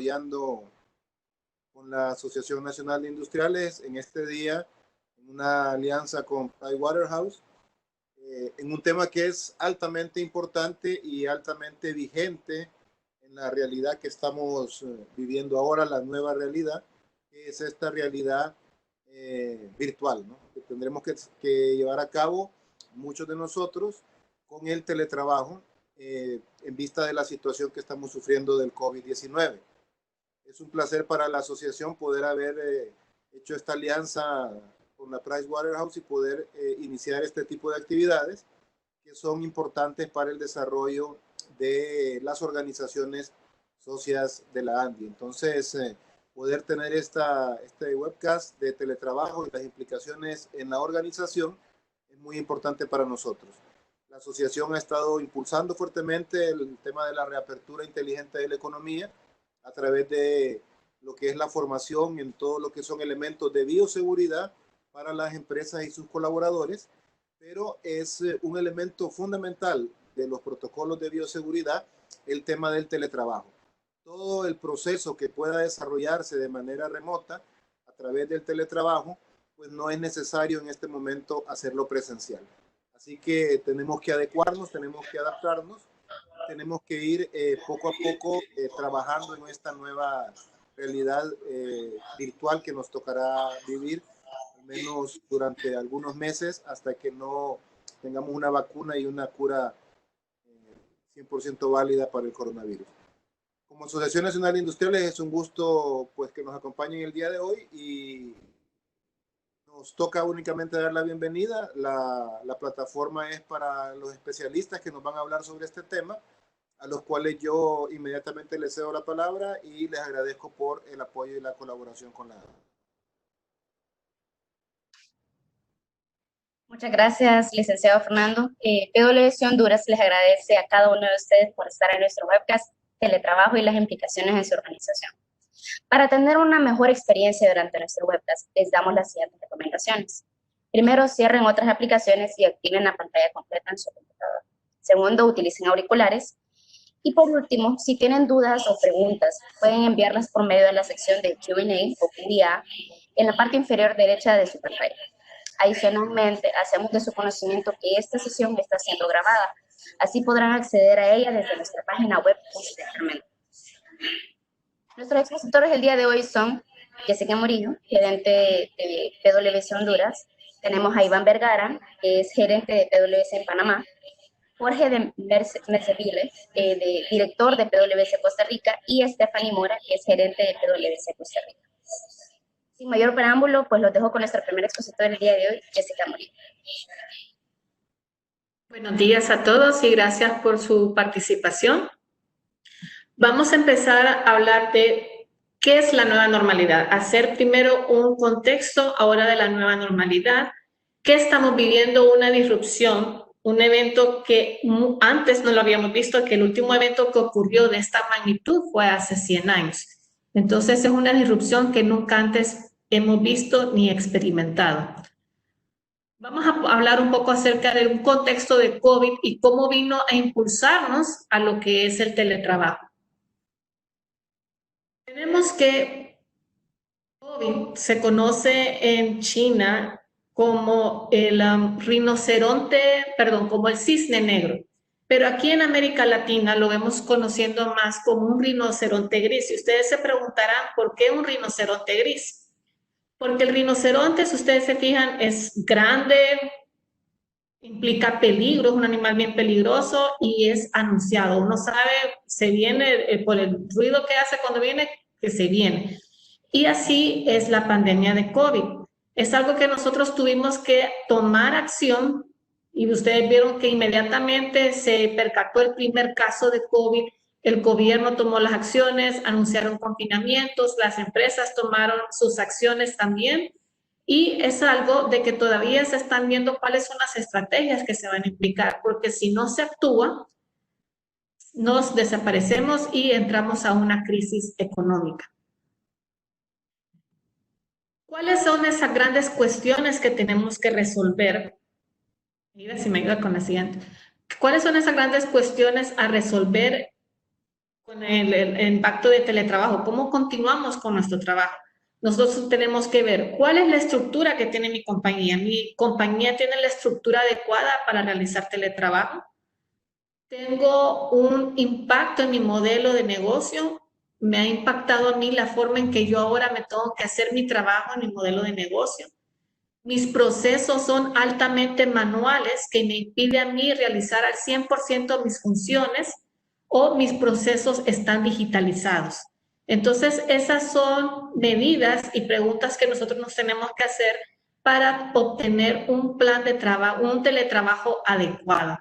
desarrollando con la Asociación Nacional de Industriales en este día, en una alianza con Pricewaterhouse, en un tema que es altamente importante y altamente vigente en la realidad que estamos viviendo ahora, la nueva realidad, que es esta realidad virtual, ¿no? Que tendremos que llevar a cabo muchos de nosotros con el teletrabajo en vista de la situación que estamos sufriendo del COVID-19. Es un placer para la asociación poder haber hecho esta alianza con la Pricewaterhouse y poder iniciar este tipo de actividades que son importantes para el desarrollo de las organizaciones socias de la ANDI. Entonces, poder tener este webcast de teletrabajo y las implicaciones en la organización es muy importante para nosotros. La asociación ha estado impulsando fuertemente el tema de la reapertura inteligente de la economía a través de lo que es la formación en todo lo que son elementos de bioseguridad para las empresas y sus colaboradores, pero es un elemento fundamental de los protocolos de bioseguridad el tema del teletrabajo. Todo el proceso que pueda desarrollarse de manera remota a través del teletrabajo, pues no es necesario en este momento hacerlo presencial. Así que tenemos que adecuarnos, tenemos que adaptarnos, tenemos que ir poco a poco trabajando en esta nueva realidad virtual que nos tocará vivir, al menos durante algunos meses, hasta que no tengamos una vacuna y una cura 100% válida para el coronavirus. Como Asociación Nacional de Industriales es un gusto pues que nos acompañen el día de hoy y nos toca únicamente dar la bienvenida. La plataforma es para los especialistas que nos van a hablar sobre este tema, a los cuales yo inmediatamente les cedo la palabra y les agradezco por el apoyo y la colaboración con la. Muchas gracias, licenciado Fernando. PwC Honduras les agradece a cada uno de ustedes por estar en nuestro webcast Teletrabajo y las implicaciones en su organización. Para tener una mejor experiencia durante nuestro webcast, les damos las siguientes recomendaciones. Primero, cierren otras aplicaciones y activen la pantalla completa en su computadora. Segundo, utilicen auriculares. Y por último, si tienen dudas o preguntas, pueden enviarlas por medio de la sección de Q&A o QA en la parte inferior derecha de su pantalla. Adicionalmente, hacemos de su conocimiento que esta sesión está siendo grabada. Así podrán acceder a ella desde nuestra página web posteriormente. Nuestros expositores del día de hoy son Jessica Murillo, gerente de PwC Honduras. Tenemos a Iván Vergara, que es gerente de PwC en Panamá. Jorge de Merceville, director de PwC Costa Rica. Y Stephanie Mora, que es gerente de PwC Costa Rica. Sin mayor preámbulo, pues los dejo con nuestro primer expositor del día de hoy, Jessica Murillo. Buenos días a todos y gracias por su participación. Vamos a empezar a hablar de qué es la nueva normalidad. Hacer primero un contexto ahora de la nueva normalidad. ¿Qué estamos viviendo? Una disrupción, un evento que antes no lo habíamos visto, que el último evento que ocurrió de esta magnitud fue hace 100 años. Entonces es una disrupción que nunca antes hemos visto ni experimentado. Vamos a hablar un poco acerca de un contexto de COVID y cómo vino a impulsarnos a lo que es el teletrabajo. Tenemos que COVID se conoce en China como el como el cisne negro. Pero aquí en América Latina lo vemos conociendo más como un rinoceronte gris. Y ustedes se preguntarán, ¿por qué un rinoceronte gris? Porque el rinoceronte, si ustedes se fijan, es grande, implica peligro, es un animal bien peligroso y es anunciado. Uno sabe, se viene por el ruido que hace cuando viene, que se viene. Y así es la pandemia de COVID. Es algo que nosotros tuvimos que tomar acción y ustedes vieron que inmediatamente se percató el primer caso de COVID. El gobierno tomó las acciones, anunciaron confinamientos, las empresas tomaron sus acciones también. Y es algo de que todavía se están viendo cuáles son las estrategias que se van a implicar, porque si no se actúa, nos desaparecemos y entramos a una crisis económica. ¿Cuáles son esas grandes cuestiones que tenemos que resolver? Mira si me ayuda con la siguiente. ¿Cuáles son esas grandes cuestiones a resolver con el impacto de teletrabajo, cómo continuamos con nuestro trabajo. Nosotros tenemos que ver cuál es la estructura que tiene mi compañía. ¿Mi compañía tiene la estructura adecuada para realizar teletrabajo? ¿Tengo un impacto en mi modelo de negocio? ¿Me ha impactado a mí la forma en que yo ahora me tengo que hacer mi trabajo en mi modelo de negocio? Mis procesos son altamente manuales que me impide a mí realizar al 100% mis funciones, o mis procesos están digitalizados. Entonces, esas son medidas y preguntas que nosotros nos tenemos que hacer para obtener un plan de trabajo, un teletrabajo adecuado.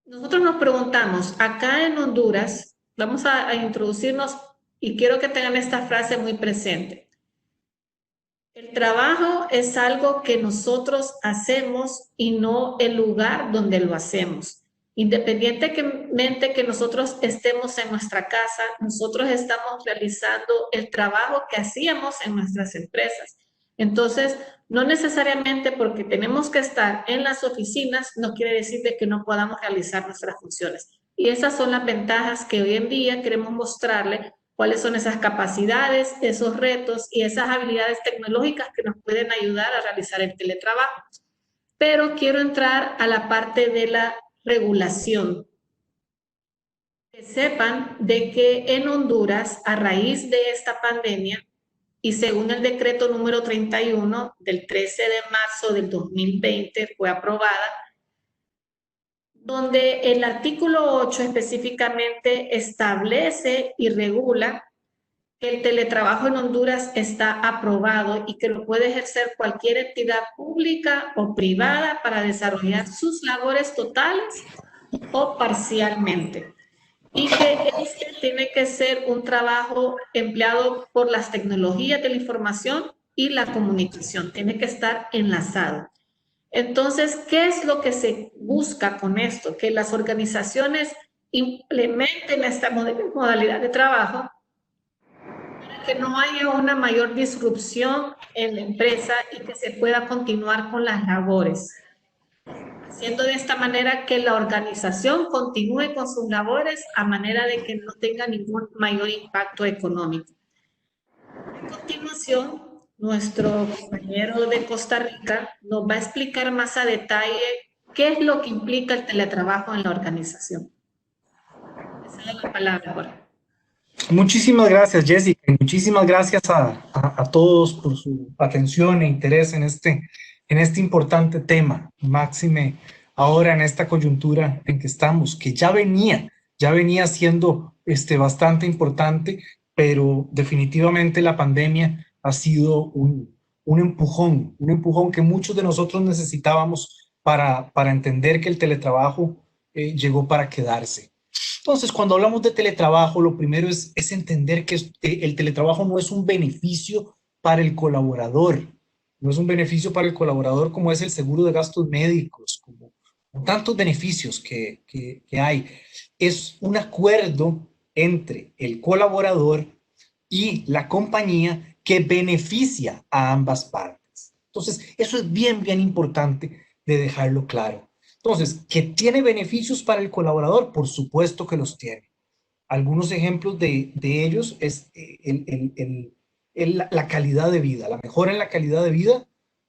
Nosotros nos preguntamos, acá en Honduras, vamos a introducirnos y quiero que tengan esta frase muy presente. El trabajo es algo que nosotros hacemos y no el lugar donde lo hacemos. Independientemente que nosotros estemos en nuestra casa, nosotros estamos realizando el trabajo que hacíamos en nuestras empresas. Entonces, no necesariamente porque tenemos que estar en las oficinas, no quiere decir de que no podamos realizar nuestras funciones. Y esas son las ventajas que hoy en día queremos mostrarle, cuáles son esas capacidades, esos retos y esas habilidades tecnológicas que nos pueden ayudar a realizar el teletrabajo. Pero quiero entrar a la parte de la regulación. Que sepan de que en Honduras, a raíz de esta pandemia, y según el decreto número 31 del 13 de marzo del 2020 fue aprobada, donde el artículo 8 específicamente establece y regula que el teletrabajo en Honduras está aprobado y que lo puede ejercer cualquier entidad pública o privada para desarrollar sus labores totales o parcialmente. Y que este tiene que ser un trabajo empleado por las tecnologías de la información y la comunicación. Tiene que estar enlazado. Entonces, ¿qué es lo que se busca con esto? Que las organizaciones implementen esta modalidad de trabajo para que no haya una mayor disrupción en la empresa y que se pueda continuar con las labores. Haciendo de esta manera que la organización continúe con sus labores a manera de que no tenga ningún mayor impacto económico. A continuación, nuestro compañero de Costa Rica nos va a explicar más a detalle qué es lo que implica el teletrabajo en la organización. Les doy la palabra, Jorge. Muchísimas gracias, Jessica, y muchísimas gracias a todos por su atención e interés en este importante tema, máxime ahora en esta coyuntura en que estamos, que ya venía siendo bastante importante, pero definitivamente la pandemia ha sido un empujón que muchos de nosotros necesitábamos para entender que el teletrabajo llegó para quedarse. Entonces, cuando hablamos de teletrabajo, lo primero es entender que el teletrabajo no es un beneficio para el colaborador. No es un beneficio para el colaborador como es el seguro de gastos médicos, como tantos beneficios que hay. Es un acuerdo entre el colaborador y la compañía que beneficia a ambas partes. Entonces, eso es bien importante de dejarlo claro. Entonces, ¿que tiene beneficios para el colaborador? Por supuesto que los tiene. Algunos ejemplos de ellos es la calidad de vida, la mejora en la calidad de vida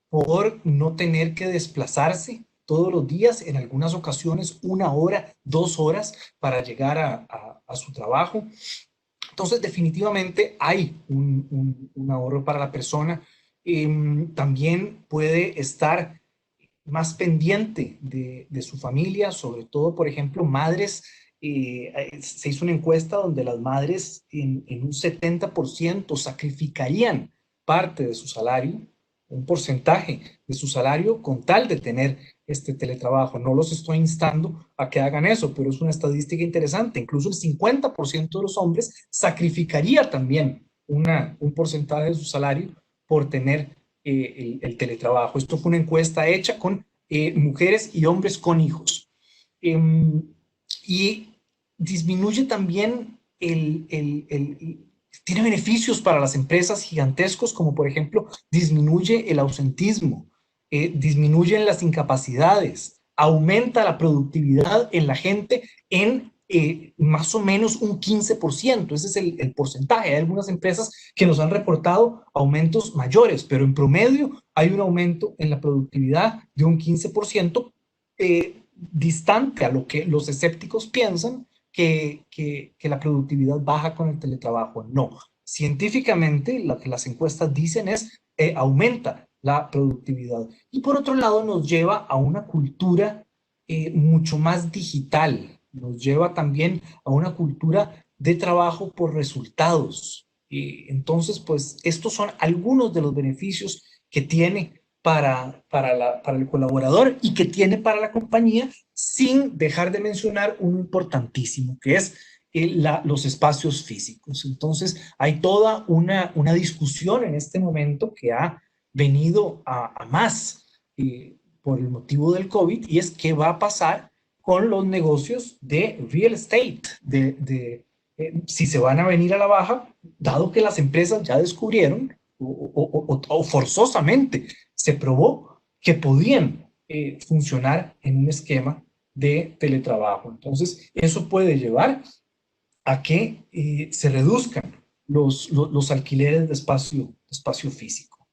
por no tener que desplazarse todos los días, en algunas ocasiones 1 hora, 2 horas para llegar a su trabajo. Entonces, definitivamente hay un ahorro para la persona. También puede estar más pendiente de su familia, sobre todo, por ejemplo, madres. Se hizo una encuesta donde las madres en un 70% sacrificarían parte de su salario, un porcentaje de su salario con tal de tener este teletrabajo. No los estoy instando a que hagan eso, pero es una estadística interesante. Incluso el 50% de los hombres sacrificaría también un porcentaje de su salario por tener el teletrabajo. Esto fue una encuesta hecha con mujeres y hombres con hijos. Y disminuye también tiene beneficios para las empresas gigantescos, como por ejemplo disminuye el ausentismo, disminuyen las incapacidades, aumenta la productividad en la gente en más o menos un 15%. Ese es el porcentaje. Hay algunas empresas que nos han reportado aumentos mayores, pero en promedio hay un aumento en la productividad de un 15%, distante a lo que los escépticos piensan, que la productividad baja con el teletrabajo. No. Científicamente, lo que las encuestas dicen es aumenta la productividad. Y por otro lado, nos lleva a una cultura mucho más digital. Nos lleva también a una cultura de trabajo por resultados. Entonces, pues, estos son algunos de los beneficios que tiene para el colaborador y que tiene para la compañía, sin dejar de mencionar uno importantísimo, que es los espacios físicos. Entonces, hay toda una discusión en este momento que ha venido a más por el motivo del COVID, y es qué va a pasar con los negocios de real estate, si se van a venir a la baja, dado que las empresas ya descubrieron o forzosamente se probó que podían funcionar en un esquema de teletrabajo. Entonces, eso puede llevar a que se reduzcan los alquileres de espacio físico.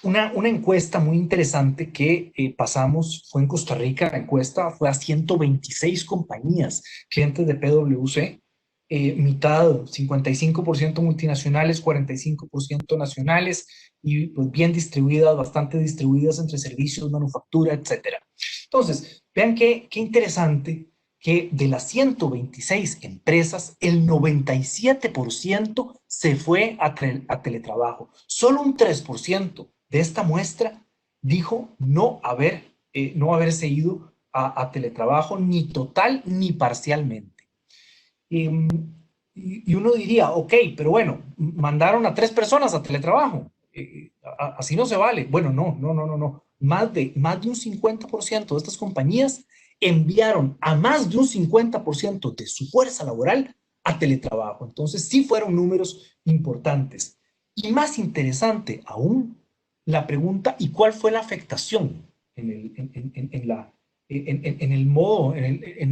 Una encuesta muy interesante que pasamos fue en Costa Rica. La encuesta fue a 126 compañías, clientes de PwC, mitad, 55% multinacionales, 45% nacionales, y pues bien distribuidas, bastante distribuidas entre servicios, manufactura, etcétera. Entonces, vean qué interesante que de las 126 empresas, el 97% se fue a teletrabajo. Solo un 3% de esta muestra dijo no haberse ido a teletrabajo, ni total ni parcialmente. Y uno diría, ok, pero bueno, mandaron a 3 personas a teletrabajo. Así no se vale. Bueno, no. Más de un 50% de estas compañías enviaron a más de un 50% de su fuerza laboral a teletrabajo. Entonces, sí fueron números importantes. Y más interesante aún, la pregunta, ¿y cuál fue la afectación en el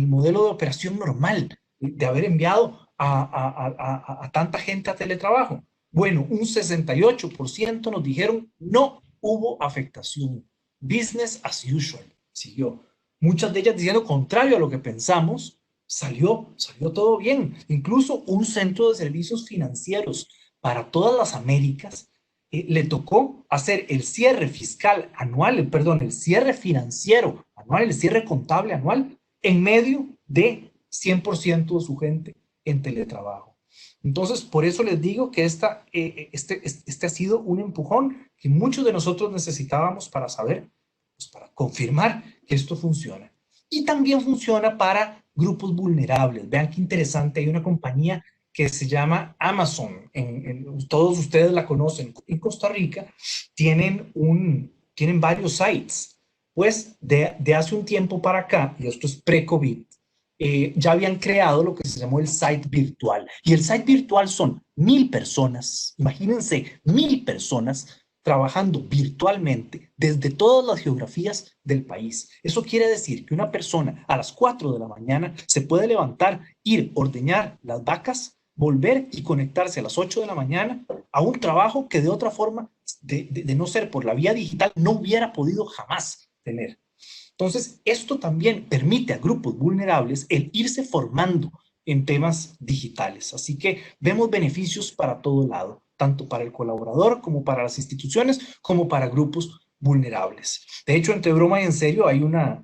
modelo de operación normal de haber enviado a tanta gente a teletrabajo? Bueno, un 68% nos dijeron no hubo afectación. Business as usual, siguió. Muchas de ellas diciendo contrario a lo que pensamos, salió todo bien. Incluso un centro de servicios financieros para todas las Américas le tocó hacer el cierre fiscal anual, el cierre financiero anual, el cierre contable anual, en medio de 100% de su gente en teletrabajo. Entonces, por eso les digo que este ha sido un empujón que muchos de nosotros necesitábamos para saber, pues para confirmar que esto funciona. Y también funciona para grupos vulnerables. Vean qué interesante, hay una compañía que se llama Amazon, todos ustedes la conocen, en Costa Rica, tienen varios sites. Pues de hace un tiempo para acá, y esto es pre-COVID, ya habían creado lo que se llamó el site virtual. Y el site virtual son 1000 personas, imagínense, 1000 personas trabajando virtualmente desde todas las geografías del país. Eso quiere decir que una persona a las 4 de la mañana se puede levantar, ir, ordeñar las vacas, volver y conectarse a las 8 de la mañana a un trabajo que de otra forma, de no ser por la vía digital, no hubiera podido jamás tener. Entonces, esto también permite a grupos vulnerables el irse formando en temas digitales. Así que vemos beneficios para todo lado, tanto para el colaborador como para las instituciones, como para grupos vulnerables. De hecho, entre broma y en serio, hay una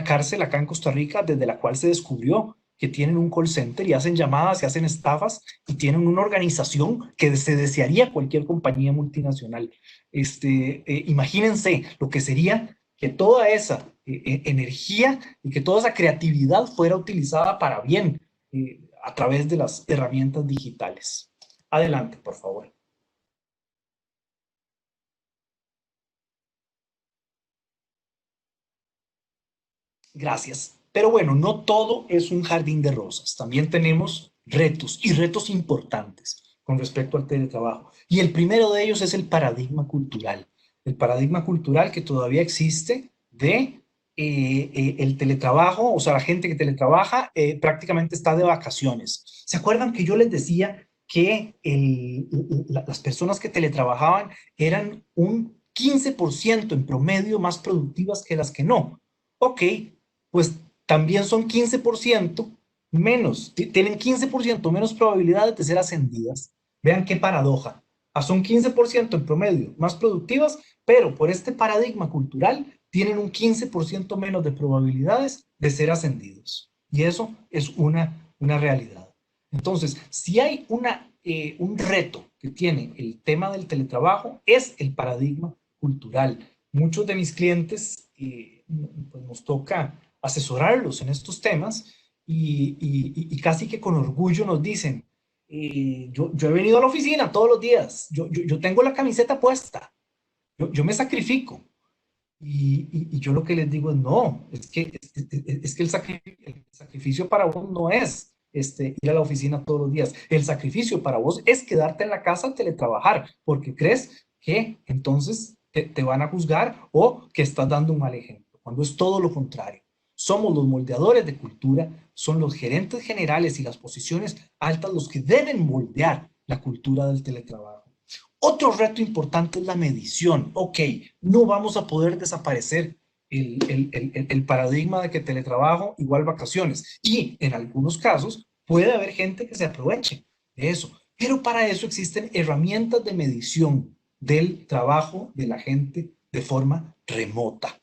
cárcel acá en Costa Rica desde la cual se descubrió que tienen un call center y hacen llamadas y hacen estafas y tienen una organización que se desearía cualquier compañía multinacional. Imagínense lo que sería que toda esa energía y que toda esa creatividad fuera utilizada para bien a través de las herramientas digitales. Adelante, por favor. Gracias. Pero bueno, no todo es un jardín de rosas. También tenemos retos, y retos importantes con respecto al teletrabajo. Y el primero de ellos es el paradigma cultural. el paradigma cultural que todavía existe de el teletrabajo, o sea, la gente que teletrabaja prácticamente está de vacaciones. ¿Se acuerdan que yo les decía que las personas que teletrabajaban eran un 15% en promedio más productivas que las que no? Ok, pues también son 15% menos, tienen 15% menos probabilidades de ser ascendidas. Vean qué paradoja. Son 15% en promedio más productivas, pero por este paradigma cultural tienen un 15% menos de probabilidades de ser ascendidos. Y eso es una realidad. Entonces, si hay un reto que tiene el tema del teletrabajo, es el paradigma cultural. Muchos de mis clientes pues nos toca asesorarlos en estos temas y casi que con orgullo nos dicen, yo he venido a la oficina todos los días, yo tengo la camiseta puesta, yo me sacrifico. Y yo lo que les digo es, no, es que el sacrificio para vos no es ir a la oficina todos los días. El sacrificio para vos es quedarte en la casa a teletrabajar, porque crees que entonces te van a juzgar o que estás dando un mal ejemplo, cuando es todo lo contrario. Somos los moldeadores de cultura, son los gerentes generales y las posiciones altas los que deben moldear la cultura del teletrabajo. Otro reto importante es la medición. Ok, no vamos a poder desaparecer el paradigma de que teletrabajo igual vacaciones. Y en algunos casos puede haber gente que se aproveche de eso. Pero para eso existen herramientas de medición del trabajo de la gente de forma remota.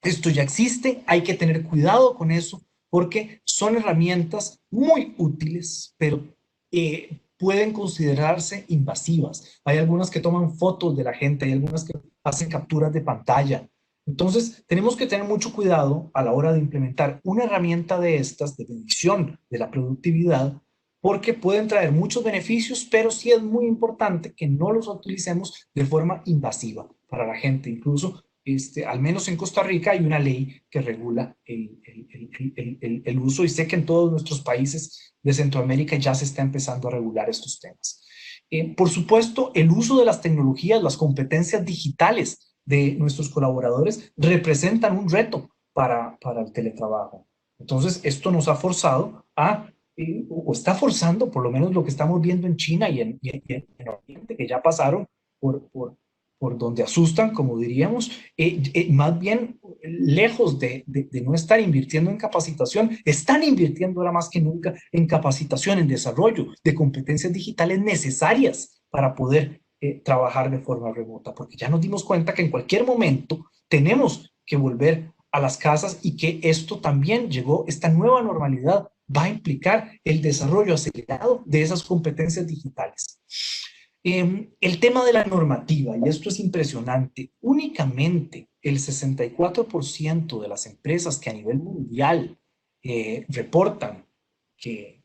Esto ya existe, hay que tener cuidado con eso porque son herramientas muy útiles, pero pueden considerarse invasivas. Hay algunas que toman fotos de la gente, hay algunas que hacen capturas de pantalla. Entonces, tenemos que tener mucho cuidado a la hora de implementar una herramienta de estas, de medición de la productividad, porque pueden traer muchos beneficios, pero sí es muy importante que no los utilicemos de forma invasiva para la gente. Incluso, al menos en Costa Rica hay una ley que regula el uso, y sé que en todos nuestros países de Centroamérica ya se está empezando a regular estos temas. Por supuesto, el uso de las tecnologías, las competencias digitales de nuestros colaboradores representan un reto para el teletrabajo. Entonces, esto nos ha forzado o está forzando, por lo menos lo que estamos viendo en China y en Oriente, que ya pasaron por donde asustan, como diríamos, más bien lejos de no estar invirtiendo en capacitación, están invirtiendo ahora más que nunca en capacitación, en desarrollo de competencias digitales necesarias para poder trabajar de forma remota, porque ya nos dimos cuenta que en cualquier momento tenemos que volver a las casas y que esto también llegó, esta nueva normalidad va a implicar el desarrollo acelerado de esas competencias digitales. El tema de la normativa, y esto es impresionante, únicamente el 64% de las empresas que a nivel mundial reportan que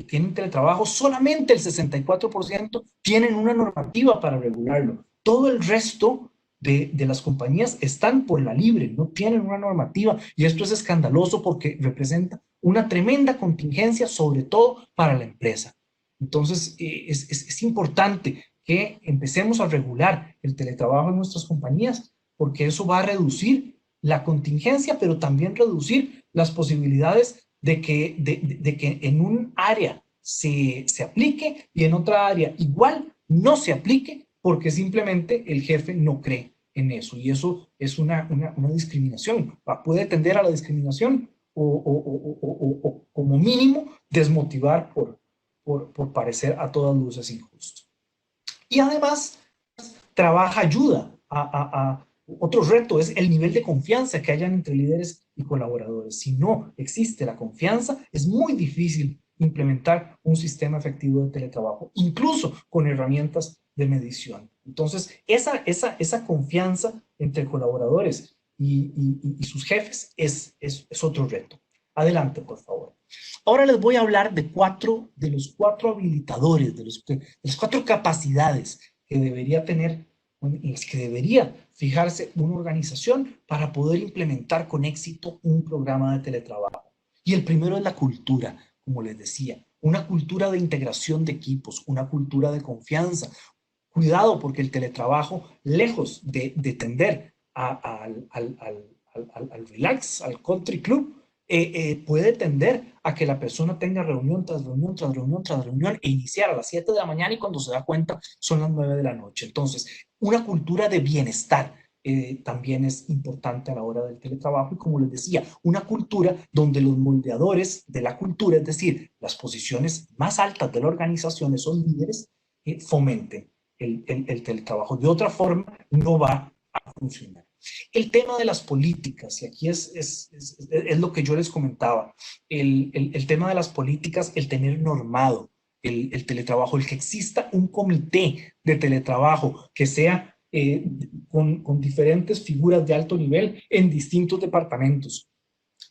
tienen teletrabajo, solamente el 64% tienen una normativa para regularlo. Todo el resto de las compañías están por la libre, no tienen una normativa, y esto es escandaloso porque representa una tremenda contingencia, sobre todo para la empresa. Entonces, es importante que empecemos a regular el teletrabajo en nuestras compañías, porque eso va a reducir la contingencia, pero también reducir las posibilidades de que en un área se aplique y en otra área igual no se aplique, porque simplemente el jefe no cree en eso. Y eso es una discriminación. Puede tender a la discriminación o como mínimo desmotivar por parecer a todas luces injusto. Y además, ayuda a otro reto, es el nivel de confianza que hayan entre líderes y colaboradores. Si no existe la confianza, es muy difícil implementar un sistema efectivo de teletrabajo, incluso con herramientas de medición. Entonces, esa confianza entre colaboradores y sus jefes es otro reto. Adelante, por favor. Ahora les voy a hablar de los cuatro habilitadores, de las cuatro capacidades que debería tener, en las que debería fijarse una organización para poder implementar con éxito un programa de teletrabajo. Y el primero es la cultura, como les decía, una cultura de integración de equipos, una cultura de confianza, cuidado, porque el teletrabajo, lejos de tender al relax, al country club, puede tender a que la persona tenga reunión tras reunión, tras reunión, tras reunión, e iniciar a las 7 de la mañana y cuando se da cuenta son las 9 de la noche. Entonces, una cultura de bienestar también es importante a la hora del teletrabajo y, como les decía, una cultura donde los moldeadores de la cultura, es decir, las posiciones más altas de la organización, esos líderes, fomenten el teletrabajo. De otra forma, no va a funcionar. El tema de las políticas, y aquí es lo que yo les comentaba, el tema de las políticas, el tener normado el teletrabajo, el que exista un comité de teletrabajo que sea con diferentes figuras de alto nivel en distintos departamentos,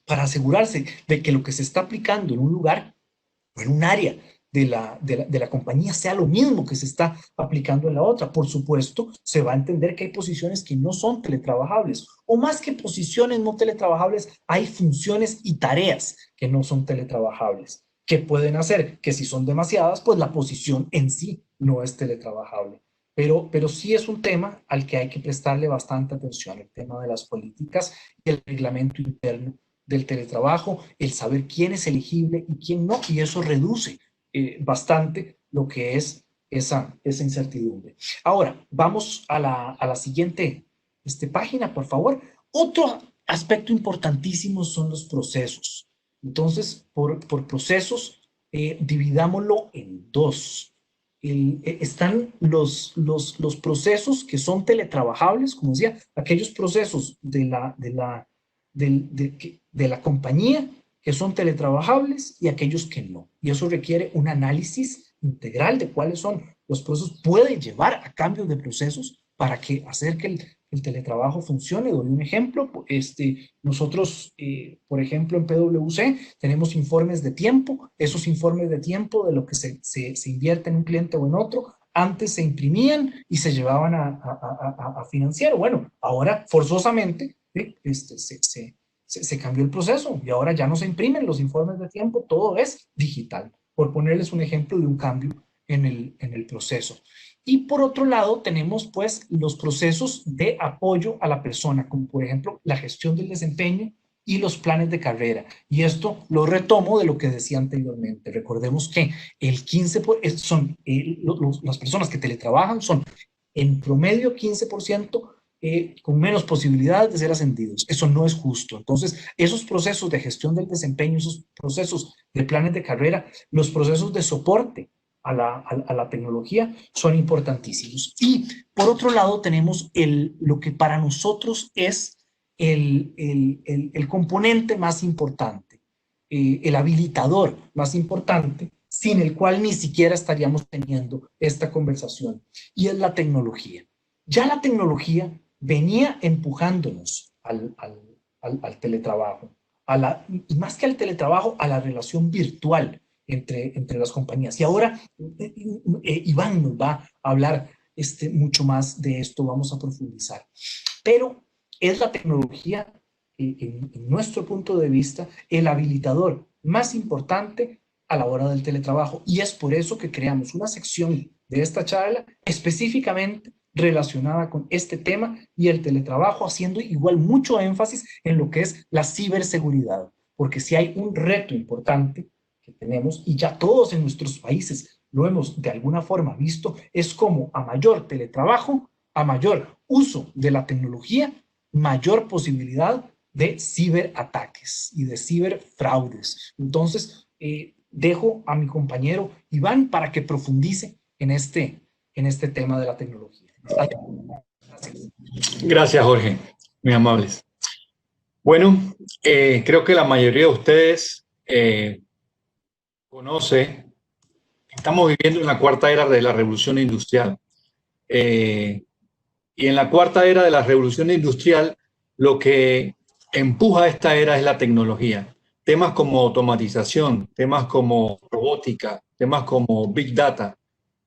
para asegurarse de que lo que se está aplicando en un lugar o en un área de la compañía sea lo mismo que se está aplicando en la otra. Por supuesto, se va a entender que hay posiciones que no son teletrabajables, o más que posiciones no teletrabajables, hay funciones y tareas que no son teletrabajables, que pueden hacer que, si son demasiadas, pues la posición en sí no es teletrabajable. Pero sí es un tema al que hay que prestarle bastante atención, el tema de las políticas y el reglamento interno del teletrabajo, el saber quién es elegible y quién no, y eso reduce bastante lo que es esa incertidumbre. Ahora, vamos a la siguiente página, por favor. Otro aspecto importantísimo son los procesos. Entonces, por procesos, dividámoslo en dos. Están los procesos que son teletrabajables, como decía, aquellos procesos de la compañía que son teletrabajables y aquellos que no. Y eso requiere un análisis integral de cuáles son los procesos. Puede llevar a cambios de procesos para hacer que el teletrabajo funcione. Doy un ejemplo. Nosotros, por ejemplo, en PwC tenemos informes de tiempo. Esos informes de tiempo de lo que se invierte en un cliente o en otro, antes se imprimían y se llevaban a financiero. Bueno, ahora forzosamente se cambió el proceso y ahora ya no se imprimen los informes de tiempo, todo es digital, por ponerles un ejemplo de un cambio en el proceso. Y por otro lado tenemos pues los procesos de apoyo a la persona, como por ejemplo la gestión del desempeño y los planes de carrera. Y esto lo retomo de lo que decía anteriormente. Recordemos que el 15% son las personas que teletrabajan, son en promedio 15% con menos posibilidades de ser ascendidos. Eso no es justo. Entonces, esos procesos de gestión del desempeño, esos procesos de planes de carrera, los procesos de soporte a la tecnología son importantísimos. Y por otro lado tenemos lo que para nosotros es el componente más importante, el habilitador más importante, sin el cual ni siquiera estaríamos teniendo esta conversación, y es la tecnología. Ya la tecnología venía empujándonos al teletrabajo, y más que al teletrabajo, a la relación virtual entre las compañías. Y ahora Iván nos va a hablar mucho más de esto, vamos a profundizar. Pero es la tecnología, en nuestro punto de vista, el habilitador más importante a la hora del teletrabajo. Y es por eso que creamos una sección de esta charla específicamente relacionada con este tema y el teletrabajo, haciendo igual mucho énfasis en lo que es la ciberseguridad, porque si hay un reto importante que tenemos, y ya todos en nuestros países lo hemos de alguna forma visto, es como a mayor teletrabajo, a mayor uso de la tecnología, mayor posibilidad de ciberataques y de ciberfraudes. Entonces, dejo a mi compañero Iván para que profundice en este tema de la tecnología. Gracias. Gracias, Jorge. Muy amables. Bueno, creo que la mayoría de ustedes conoce, estamos viviendo en la cuarta era de la revolución industrial. Y en la cuarta era de la revolución industrial, lo que empuja esta era es la tecnología. Temas como automatización, temas como robótica, temas como Big Data,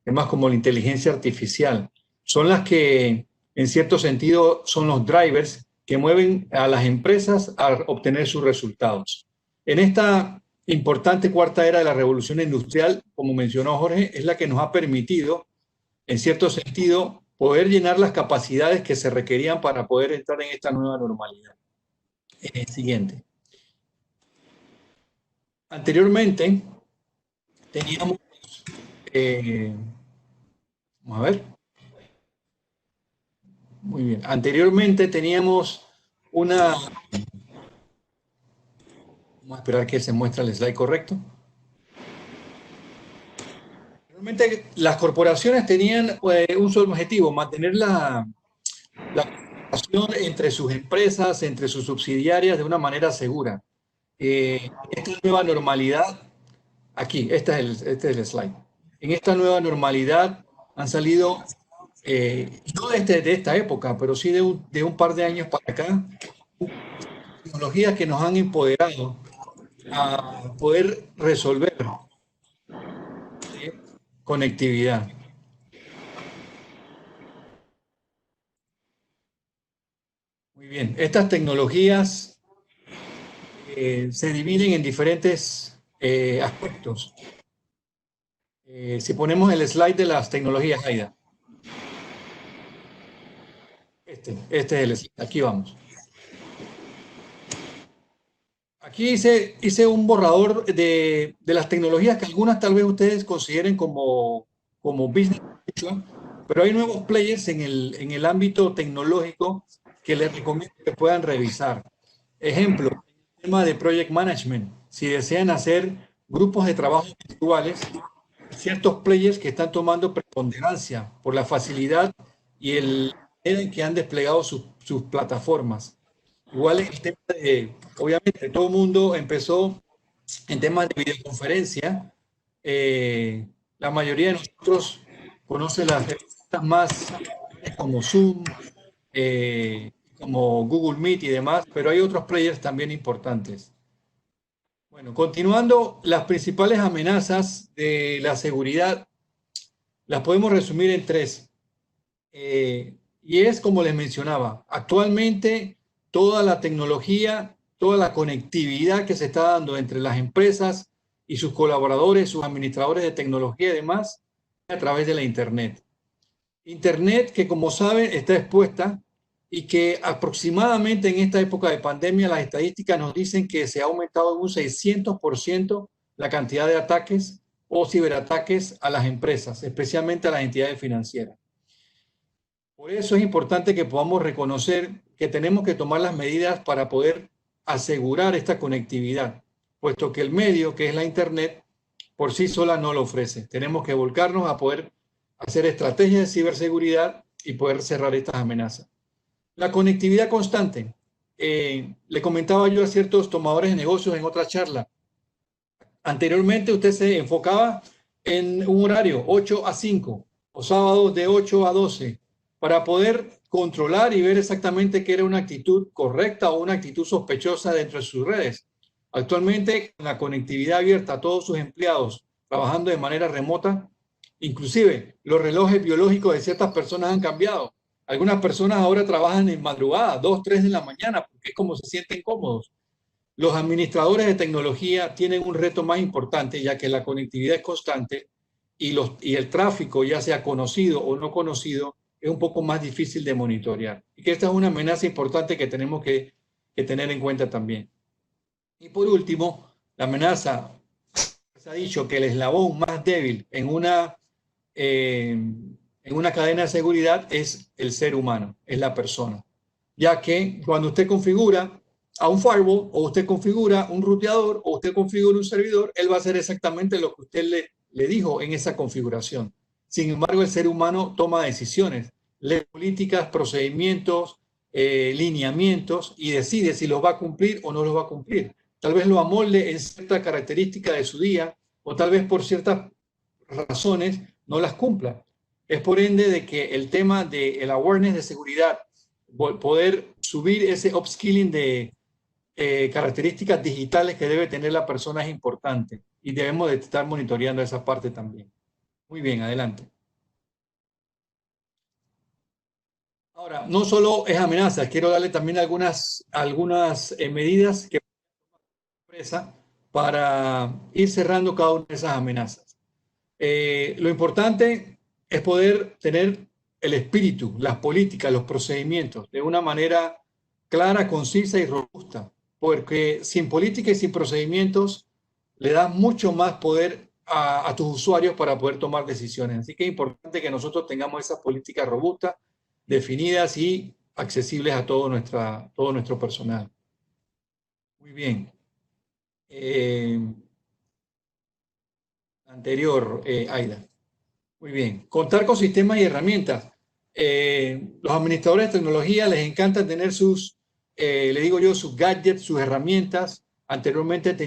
temas como la inteligencia artificial, son las que, en cierto sentido, son los drivers que mueven a las empresas a obtener sus resultados. En esta importante cuarta era de la revolución industrial, como mencionó Jorge, es la que nos ha permitido en cierto sentido, poder llenar las capacidades que se requerían para poder entrar en esta nueva normalidad. Siguiente. Anteriormente teníamos, vamos a ver. Muy bien. Anteriormente teníamos una... Vamos a esperar que se muestre el slide correcto. Realmente las corporaciones tenían un solo objetivo, mantener la comunicación entre sus empresas, entre sus subsidiarias de una manera segura. Esta nueva normalidad, aquí, este es el slide. En esta nueva normalidad han salido, no de esta época, pero sí de un par de años para acá, tecnologías que nos han empoderado a poder resolver conectividad. Muy bien, estas tecnologías se dividen en diferentes aspectos. Si ponemos el slide de las tecnologías, Aida. Este es el slide, aquí vamos. Aquí hice un borrador de las tecnologías que algunas tal vez ustedes consideren como business, pero hay nuevos players en el ámbito tecnológico que les recomiendo que puedan revisar. Ejemplo, el tema de project management. Si desean hacer grupos de trabajo virtuales, ciertos players que están tomando preponderancia por la facilidad y el manera en que han desplegado sus plataformas. Igual el tema de, obviamente, todo el mundo empezó en temas de videoconferencia. La mayoría de nosotros conoce las herramientas más como Zoom, como Google Meet y demás, pero hay otros players también importantes. Bueno, continuando, las principales amenazas de la seguridad las podemos resumir en tres. Y es como les mencionaba, actualmente toda la tecnología, toda la conectividad que se está dando entre las empresas y sus colaboradores, sus administradores de tecnología y demás, a través de la Internet. Internet que, como saben, está expuesta y que aproximadamente en esta época de pandemia las estadísticas nos dicen que se ha aumentado en un 600% la cantidad de ataques o ciberataques a las empresas, especialmente a las entidades financieras. Por eso es importante que podamos reconocer que tenemos que tomar las medidas para poder asegurar esta conectividad, puesto que el medio, que es la Internet, por sí sola no lo ofrece. Tenemos que volcarnos a poder hacer estrategias de ciberseguridad y poder cerrar estas amenazas. La conectividad constante. Le comentaba yo a ciertos tomadores de negocios en otra charla. Anteriormente usted se enfocaba en un horario 8 a 5 o sábados de 8 a 12 para poder controlar y ver exactamente qué era una actitud correcta o una actitud sospechosa dentro de sus redes. Actualmente, con la conectividad abierta a todos sus empleados trabajando de manera remota, inclusive los relojes biológicos de ciertas personas han cambiado. Algunas personas ahora trabajan en madrugada, 2, 3 de la mañana, porque es como se sienten cómodos. Los administradores de tecnología tienen un reto más importante, ya que la conectividad es constante y el tráfico, ya sea conocido o no conocido, es un poco más difícil de monitorear. Y que esta es una amenaza importante que tenemos que tener en cuenta también. Y por último, la amenaza, se ha dicho que el eslabón más débil en una cadena de seguridad es el ser humano, es la persona. Ya que cuando usted configura a un firewall o usted configura un ruteador o usted configura un servidor, él va a hacer exactamente lo que usted le dijo en esa configuración. Sin embargo, el ser humano toma decisiones, lee políticas, procedimientos, lineamientos y decide si los va a cumplir o no los va a cumplir. Tal vez lo amolde en cierta característica de su día o tal vez por ciertas razones no las cumpla. Es por ende de que el tema del awareness de seguridad, poder subir ese upskilling de características digitales que debe tener la persona es importante y debemos de estar monitoreando esa parte también. Muy bien, adelante. Ahora, no solo es amenaza, quiero darle también algunas medidas que empresa para ir cerrando cada una de esas amenazas. Lo importante es poder tener el espíritu, las políticas, los procedimientos de una manera clara, concisa y robusta, porque sin política y sin procedimientos le das mucho más poder a tus usuarios para poder tomar decisiones. Así que es importante que nosotros tengamos esas políticas robustas, definidas y accesibles a todo nuestro personal. Muy bien. Anterior, Aida. Muy bien. Contar con sistemas y herramientas. Los administradores de tecnología les encanta tener sus, le digo yo, sus gadgets, sus herramientas. Anteriormente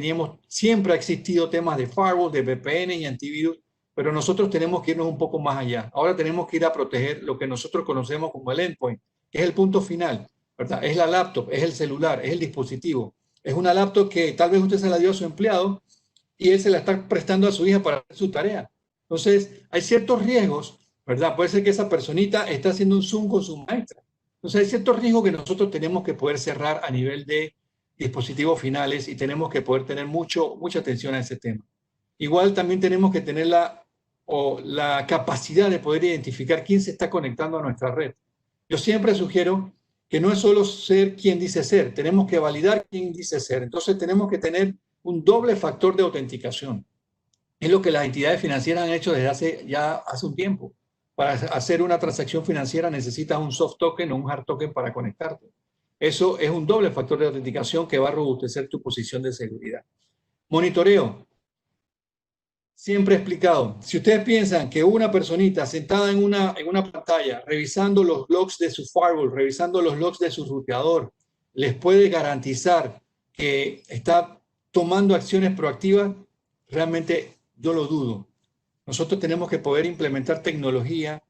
siempre ha existido temas de firewall, de VPN y antivirus, pero nosotros tenemos que irnos un poco más allá. Ahora tenemos que ir a proteger lo que nosotros conocemos como el endpoint, que es el punto final, ¿verdad? Es la laptop, es el celular, es el dispositivo. Es una laptop que tal vez usted se la dio a su empleado y él se la está prestando a su hija para hacer su tarea. Entonces, hay ciertos riesgos, ¿verdad? Puede ser que esa personita está haciendo un Zoom con su maestra. Entonces, hay ciertos riesgos que nosotros tenemos que poder cerrar a nivel de dispositivos finales y tenemos que poder tener mucha atención a ese tema. Igual también tenemos que tener la capacidad de poder identificar quién se está conectando a nuestra red. Yo siempre sugiero que no es solo ser quien dice ser, tenemos que validar quién dice ser. Entonces tenemos que tener un doble factor de autenticación. Es lo que las entidades financieras han hecho desde hace un tiempo. Para hacer una transacción financiera necesitas un soft token o un hard token para conectarte. Eso es un doble factor de autenticación que va a robustecer tu posición de seguridad. Monitoreo. Siempre he explicado. Si ustedes piensan que una personita sentada en una pantalla, revisando los logs de su firewall, revisando los logs de su ruteador, les puede garantizar que está tomando acciones proactivas, realmente yo lo dudo. Nosotros tenemos que poder implementar tecnología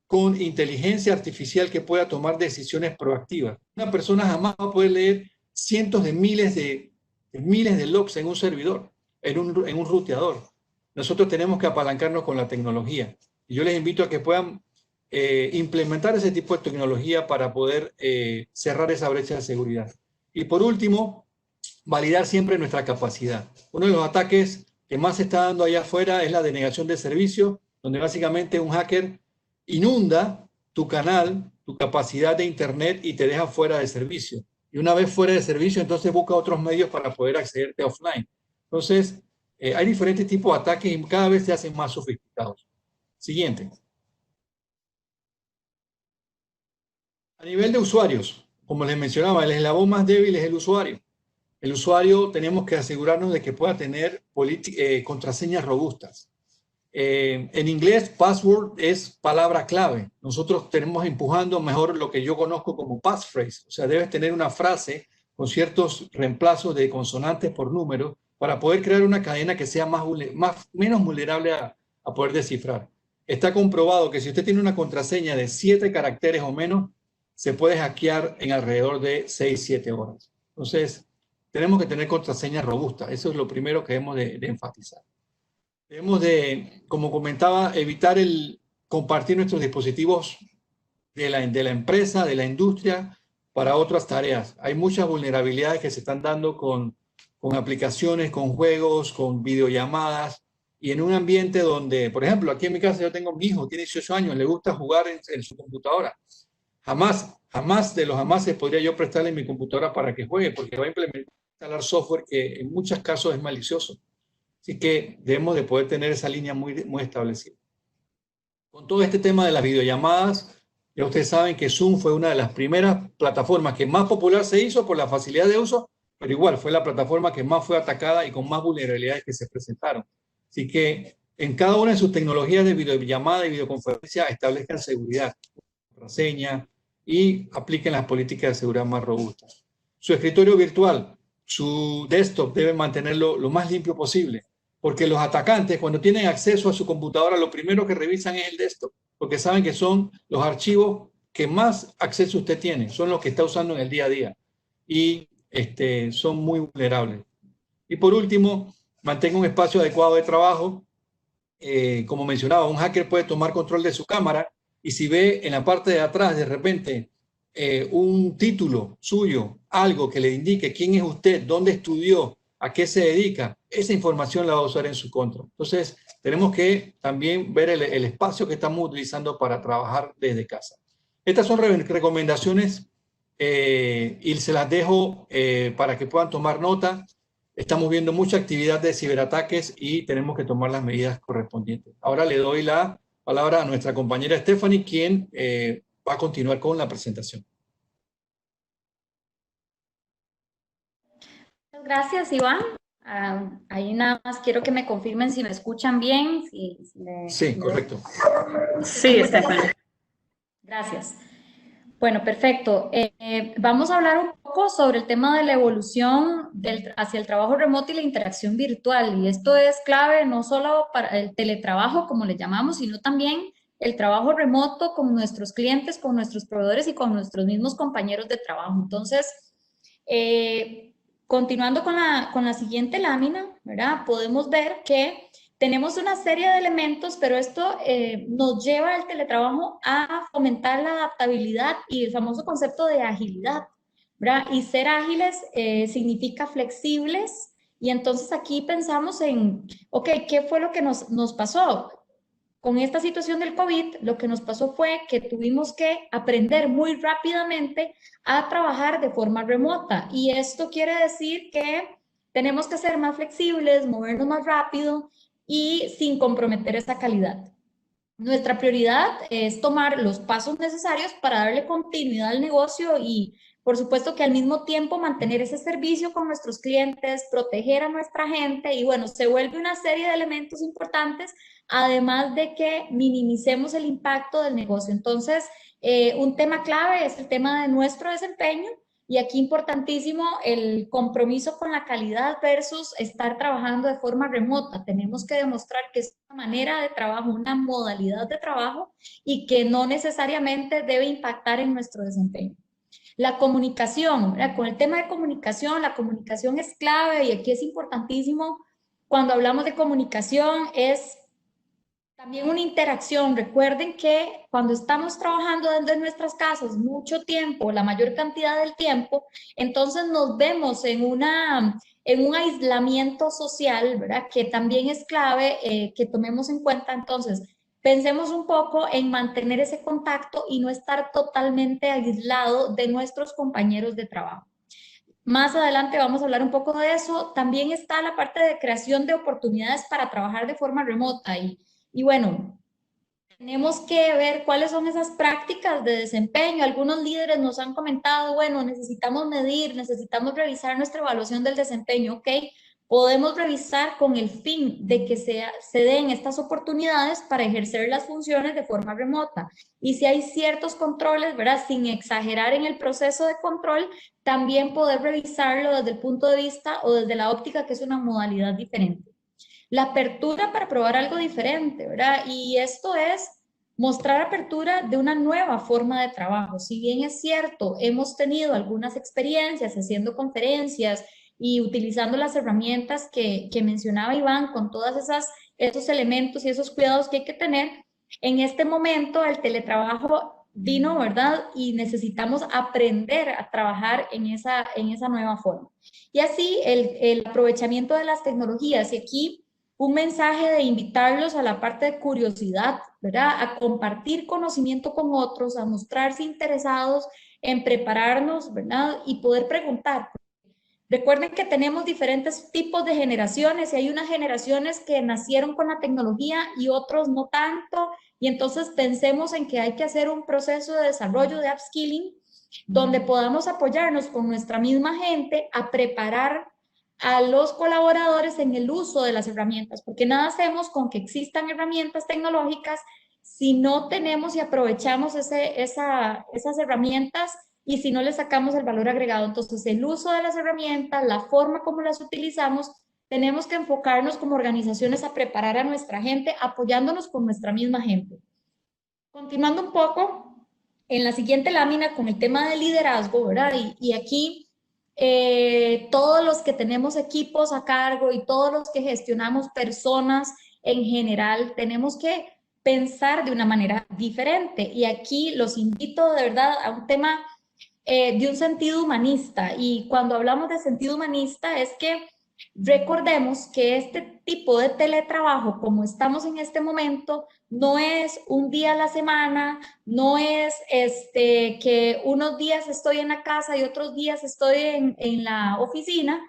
con inteligencia artificial que pueda tomar decisiones proactivas. Una persona jamás va a poder leer cientos de miles de logs en un servidor, en un ruteador. Nosotros tenemos que apalancarnos con la tecnología. Y yo les invito a que puedan implementar ese tipo de tecnología para poder cerrar esa brecha de seguridad. Y por último, validar siempre nuestra capacidad. Uno de los ataques que más se está dando allá afuera es la denegación de servicio, donde básicamente un hacker inunda tu canal, tu capacidad de internet y te deja fuera de servicio. Y una vez fuera de servicio, entonces busca otros medios para poder accederte offline. Entonces, hay diferentes tipos de ataques y cada vez se hacen más sofisticados. Siguiente. A nivel de usuarios, como les mencionaba, el eslabón más débil es el usuario. El usuario tenemos que asegurarnos de que pueda tener contraseñas robustas. En inglés, password es palabra clave. Nosotros tenemos empujando mejor lo que yo conozco como passphrase. O sea, debes tener una frase con ciertos reemplazos de consonantes por números para poder crear una cadena que sea menos vulnerable a poder descifrar. Está comprobado que si usted tiene una contraseña de 7 caracteres o menos, se puede hackear en alrededor de 6-7 horas. Entonces, tenemos que tener contraseñas robustas. Eso es lo primero que debemos de enfatizar. Debemos de, como comentaba, evitar el compartir nuestros dispositivos de la empresa, de la industria, para otras tareas. Hay muchas vulnerabilidades que se están dando con aplicaciones, con juegos, con videollamadas, y en un ambiente donde, por ejemplo, aquí en mi casa yo tengo mi hijo, tiene 18 años, le gusta jugar en su computadora. Jamás de los jamases podría yo prestarle mi computadora para que juegue, porque va a instalar software que en muchos casos es malicioso. Así que debemos de poder tener esa línea muy establecida. Con todo este tema de las videollamadas, ya ustedes saben que Zoom fue una de las primeras plataformas que más popular se hizo por la facilidad de uso, pero igual fue la plataforma que más fue atacada y con más vulnerabilidades que se presentaron. Así que en cada una de sus tecnologías de videollamada y videoconferencia establezcan seguridad, contraseña y apliquen las políticas de seguridad más robustas. Su escritorio virtual, su desktop debe mantenerlo lo más limpio posible, porque los atacantes cuando tienen acceso a su computadora lo primero que revisan es el desktop, porque saben que son los archivos que más acceso usted tiene, son los que está usando en el día a día y son muy vulnerables. Y por último, mantenga un espacio adecuado de trabajo. Como mencionaba, un hacker puede tomar control de su cámara y si ve en la parte de atrás de repente un título suyo, algo que le indique quién es usted, dónde estudió, a qué se dedica, esa información la va a usar en su contra. Entonces, tenemos que también ver el espacio que estamos utilizando para trabajar desde casa. Estas son recomendaciones y se las dejo para que puedan tomar nota. Estamos viendo mucha actividad de ciberataques y tenemos que tomar las medidas correspondientes. Ahora le doy la palabra a nuestra compañera Stephanie, quien va a continuar con la presentación. Gracias, Iván. Ahí nada más quiero que me confirmen si me escuchan bien. Sí, correcto. Sí, Stephanie. Gracias. Bueno, perfecto. Vamos a hablar un poco sobre el tema de la evolución hacia el trabajo remoto y la interacción virtual. Y esto es clave no solo para el teletrabajo, como le llamamos, sino también el trabajo remoto con nuestros clientes, con nuestros proveedores y con nuestros mismos compañeros de trabajo. Entonces, continuando con la siguiente lámina, ¿verdad? Podemos ver que tenemos una serie de elementos, pero esto nos lleva al teletrabajo a fomentar la adaptabilidad y el famoso concepto de agilidad, ¿verdad? Y ser ágiles significa flexibles, y entonces aquí pensamos en, ok, ¿qué fue lo que nos pasó? Con esta situación del COVID, lo que nos pasó fue que tuvimos que aprender muy rápidamente a trabajar de forma remota, y esto quiere decir que tenemos que ser más flexibles, movernos más rápido, y sin comprometer esa calidad. Nuestra prioridad es tomar los pasos necesarios para darle continuidad al negocio y, por supuesto, que al mismo tiempo mantener ese servicio con nuestros clientes, proteger a nuestra gente, y bueno, se vuelve una serie de elementos importantes, además de que minimicemos el impacto del negocio. Entonces, un tema clave es el tema de nuestro desempeño. Y aquí importantísimo el compromiso con la calidad versus estar trabajando de forma remota. Tenemos que demostrar que es una manera de trabajo, una modalidad de trabajo, y que no necesariamente debe impactar en nuestro desempeño. La comunicación, ¿verdad? Con el tema de comunicación, la comunicación es clave, y aquí es importantísimo cuando hablamos de comunicación es también una interacción. Recuerden que cuando estamos trabajando desde nuestras casas mucho tiempo, la mayor cantidad del tiempo, entonces nos vemos en un aislamiento social, ¿verdad? Que también es clave que tomemos en cuenta. Entonces, pensemos un poco en mantener ese contacto y no estar totalmente aislado de nuestros compañeros de trabajo. Más adelante vamos a hablar un poco de eso. También está la parte de creación de oportunidades para trabajar de forma remota, y bueno, tenemos que ver cuáles son esas prácticas de desempeño. Algunos líderes nos han comentado, bueno, necesitamos medir, necesitamos revisar nuestra evaluación del desempeño. Ok, podemos revisar con el fin de que se den estas oportunidades para ejercer las funciones de forma remota. Y si hay ciertos controles, ¿verdad? Sin exagerar en el proceso de control, también poder revisarlo desde el punto de vista o desde la óptica que es una modalidad diferente. La apertura para probar algo diferente, ¿verdad? Y esto es mostrar apertura de una nueva forma de trabajo. Si bien es cierto, hemos tenido algunas experiencias haciendo conferencias y utilizando las herramientas que mencionaba Iván, con todos esos elementos y esos cuidados que hay que tener, en este momento el teletrabajo vino, ¿verdad? Y necesitamos aprender a trabajar en esa nueva forma. Y así el aprovechamiento de las tecnologías, y aquí un mensaje de invitarlos a la parte de curiosidad, ¿verdad? A compartir conocimiento con otros, a mostrarse interesados en prepararnos, ¿verdad? Y poder preguntar. Recuerden que tenemos diferentes tipos de generaciones, y hay unas generaciones que nacieron con la tecnología y otros no tanto, y entonces pensemos en que hay que hacer un proceso de desarrollo de upskilling donde podamos apoyarnos con nuestra misma gente a preparar a los colaboradores en el uso de las herramientas, porque nada hacemos con que existan herramientas tecnológicas si no tenemos y aprovechamos esas herramientas, y si no le sacamos el valor agregado. Entonces, el uso de las herramientas, la forma como las utilizamos, tenemos que enfocarnos como organizaciones a preparar a nuestra gente, apoyándonos con nuestra misma gente. Continuando un poco, en la siguiente lámina con el tema de liderazgo, ¿verdad? Y aquí todos los que tenemos equipos a cargo y todos los que gestionamos personas en general, tenemos que pensar de una manera diferente. Y aquí los invito de verdad a un tema de un sentido humanista. Y cuando hablamos de sentido humanista es que Recordemos que este tipo de teletrabajo, como estamos en este momento, no es un día a la semana, no es que unos días estoy en la casa y otros días estoy en la oficina.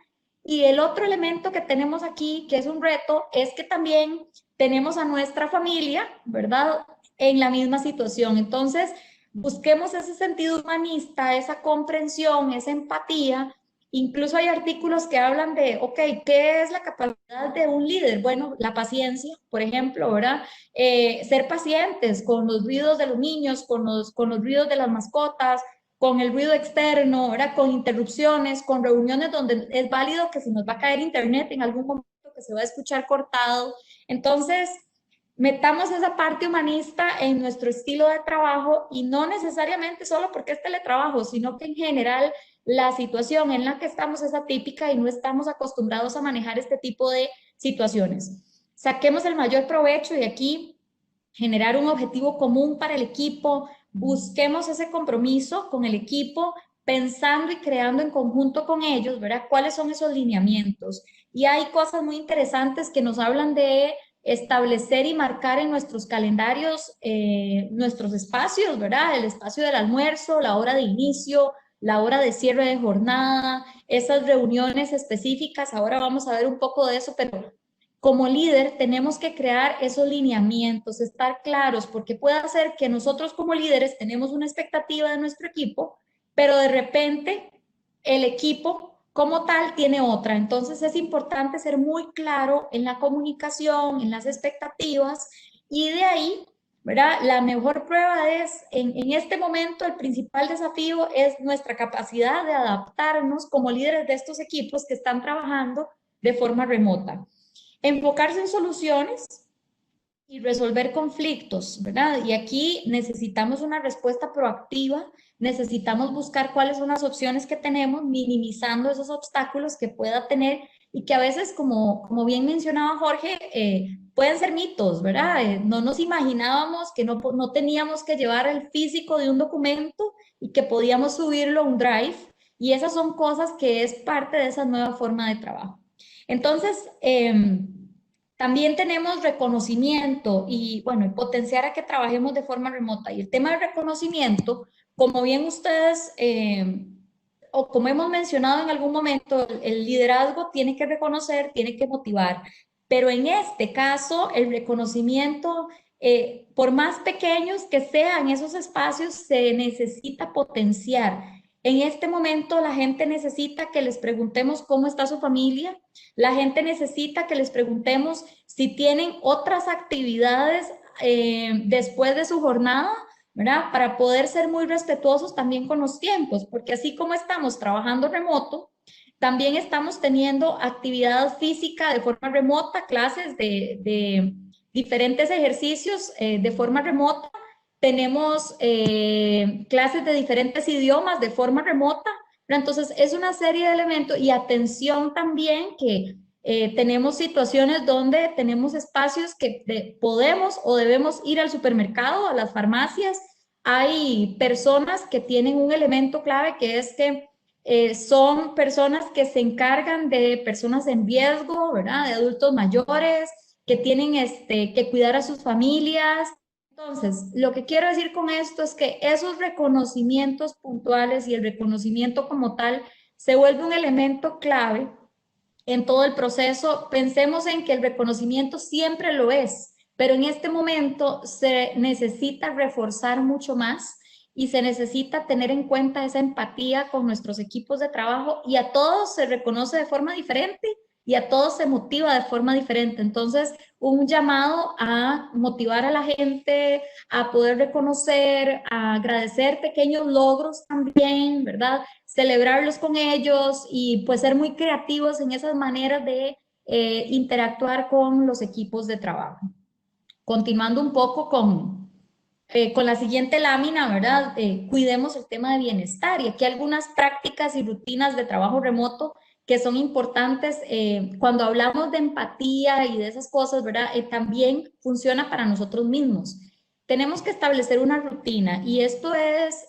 Y el otro elemento que tenemos aquí, que es un reto, es que también tenemos a nuestra familia, ¿verdad?, en la misma situación. Entonces, busquemos ese sentido humanista, esa comprensión, esa empatía. Incluso hay artículos que hablan de, ok, ¿qué es la capacidad de un líder? Bueno, la paciencia, por ejemplo, ¿verdad? Ser pacientes con los ruidos de los niños, con los ruidos de las mascotas, con el ruido externo, ¿verdad? Con interrupciones, con reuniones donde es válido que se nos va a caer internet en algún momento, que se va a escuchar cortado. Entonces, metamos esa parte humanista en nuestro estilo de trabajo, y no necesariamente solo porque es teletrabajo, sino que en general la situación en la que estamos es atípica y no estamos acostumbrados a manejar este tipo de situaciones. Saquemos el mayor provecho y aquí generar un objetivo común para el equipo, busquemos ese compromiso con el equipo, pensando y creando en conjunto con ellos, ¿verdad? ¿Cuáles son esos lineamientos? Y hay cosas muy interesantes que nos hablan de establecer y marcar en nuestros calendarios nuestros espacios, ¿verdad? El espacio del almuerzo, la hora de inicio, la hora de cierre de jornada, esas reuniones específicas. Ahora vamos a ver un poco de eso, pero como líder tenemos que crear esos lineamientos, estar claros, porque puede ser que nosotros como líderes tenemos una expectativa de nuestro equipo, pero de repente el equipo como tal tiene otra. Entonces es importante ser muy claro en la comunicación, en las expectativas, y de ahí, ¿verdad? La mejor prueba es, en este momento, el principal desafío es nuestra capacidad de adaptarnos como líderes de estos equipos que están trabajando de forma remota. Enfocarse en soluciones y resolver conflictos, ¿verdad? Y aquí necesitamos una respuesta proactiva, necesitamos buscar cuáles son las opciones que tenemos, minimizando esos obstáculos que pueda tener y que a veces, como bien mencionaba Jorge, pueden ser mitos, ¿verdad? No nos imaginábamos que no teníamos que llevar el físico de un documento y que podíamos subirlo a un drive, y esas son cosas que es parte de esa nueva forma de trabajo. Entonces, también tenemos reconocimiento y, bueno, potenciar a que trabajemos de forma remota. Y el tema del reconocimiento, como bien ustedes, o como hemos mencionado en algún momento, el liderazgo tiene que reconocer, tiene que motivar. Pero en este caso, el reconocimiento, por más pequeños que sean esos espacios, se necesita potenciar. En este momento la gente necesita que les preguntemos cómo está su familia, la gente necesita que les preguntemos si tienen otras actividades después de su jornada, ¿verdad? Para poder ser muy respetuosos también con los tiempos, porque así como estamos trabajando remoto, también estamos teniendo actividad física de forma remota, clases de diferentes ejercicios de forma remota. Tenemos clases de diferentes idiomas de forma remota, pero entonces es una serie de elementos, y atención también que tenemos situaciones donde tenemos espacios que podemos o debemos ir al supermercado, a las farmacias. Hay personas que tienen un elemento clave, que es que son personas que se encargan de personas en riesgo, ¿verdad? De adultos mayores, que tienen que cuidar a sus familias. Entonces, lo que quiero decir con esto es que esos reconocimientos puntuales y el reconocimiento como tal se vuelve un elemento clave en todo el proceso. Pensemos en que el reconocimiento siempre lo es, pero en este momento se necesita reforzar mucho más y se necesita tener en cuenta esa empatía con nuestros equipos de trabajo, y a todos se reconoce de forma diferente y a todos se motiva de forma diferente. Entonces, un llamado a motivar a la gente, a poder reconocer, a agradecer pequeños logros también, ¿verdad? Celebrarlos con ellos y pues ser muy creativos en esas maneras de interactuar con los equipos de trabajo. Continuando un poco con la siguiente lámina, ¿verdad? Cuidemos el tema de bienestar, y aquí algunas prácticas y rutinas de trabajo remoto que son importantes cuando hablamos de empatía y de esas cosas, ¿verdad? También funciona para nosotros mismos. Tenemos que establecer una rutina, y esto es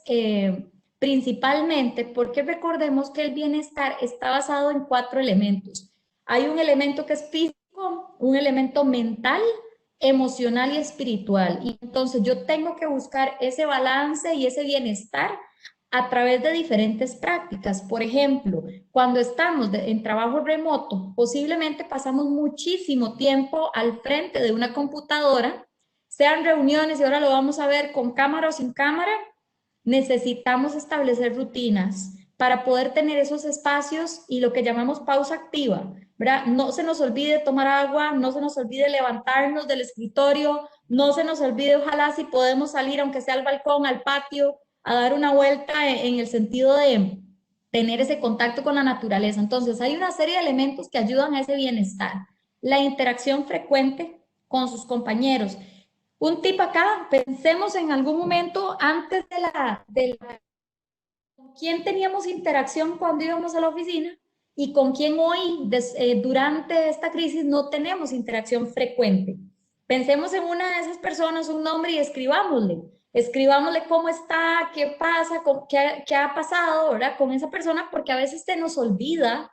principalmente porque recordemos que el bienestar está basado en 4 elementos. Hay un elemento que es físico, un elemento mental, emocional y espiritual. Y entonces yo tengo que buscar ese balance y ese bienestar a través de diferentes prácticas. Por ejemplo, cuando estamos en trabajo remoto, posiblemente pasamos muchísimo tiempo al frente de una computadora, sean reuniones, y ahora lo vamos a ver con cámara o sin cámara. Necesitamos establecer rutinas para poder tener esos espacios y lo que llamamos pausa activa, ¿verdad? No se nos olvide tomar agua, no se nos olvide levantarnos del escritorio, no se nos olvide, ojalá, si podemos salir, aunque sea al balcón, al patio, a dar una vuelta en el sentido de tener ese contacto con la naturaleza. Entonces, hay una serie de elementos que ayudan a ese bienestar. La interacción frecuente con sus compañeros. Un tip acá, pensemos en algún momento antes con quién teníamos interacción cuando íbamos a la oficina y con quién hoy, durante esta crisis, no tenemos interacción frecuente. Pensemos en una de esas personas, un nombre, y escribámosle cómo está, qué pasa, qué ha pasado, ¿verdad? Con esa persona, porque a veces se nos olvida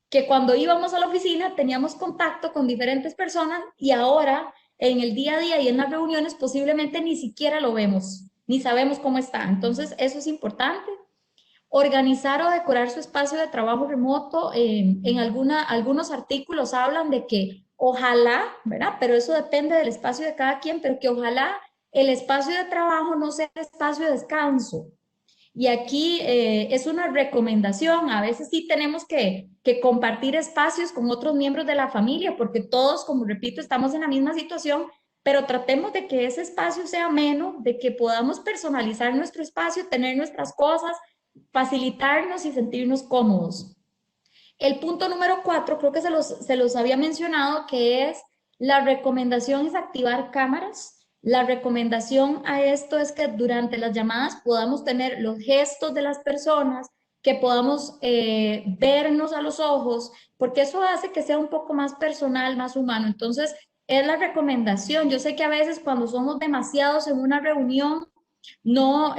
que cuando íbamos a la oficina teníamos contacto con diferentes personas y ahora en el día a día y en las reuniones posiblemente ni siquiera lo vemos, ni sabemos cómo está. Entonces, eso es importante. Organizar o decorar su espacio de trabajo remoto. En algunos artículos hablan de que ojalá, ¿verdad? Pero eso depende del espacio de cada quien, pero que ojalá el espacio de trabajo no sea el espacio de descanso. Y aquí es una recomendación. A veces sí tenemos que compartir espacios con otros miembros de la familia, porque todos, como repito, estamos en la misma situación, pero tratemos de que ese espacio sea ameno, de que podamos personalizar nuestro espacio, tener nuestras cosas, facilitarnos y sentirnos cómodos. El punto número 4, creo que se los había mencionado, que es la recomendación es activar cámaras. La recomendación a esto es que durante las llamadas podamos tener los gestos de las personas, que podamos vernos a los ojos, porque eso hace que sea un poco más personal, más humano. Entonces, es la recomendación. Yo sé que a veces cuando somos demasiados en una reunión, no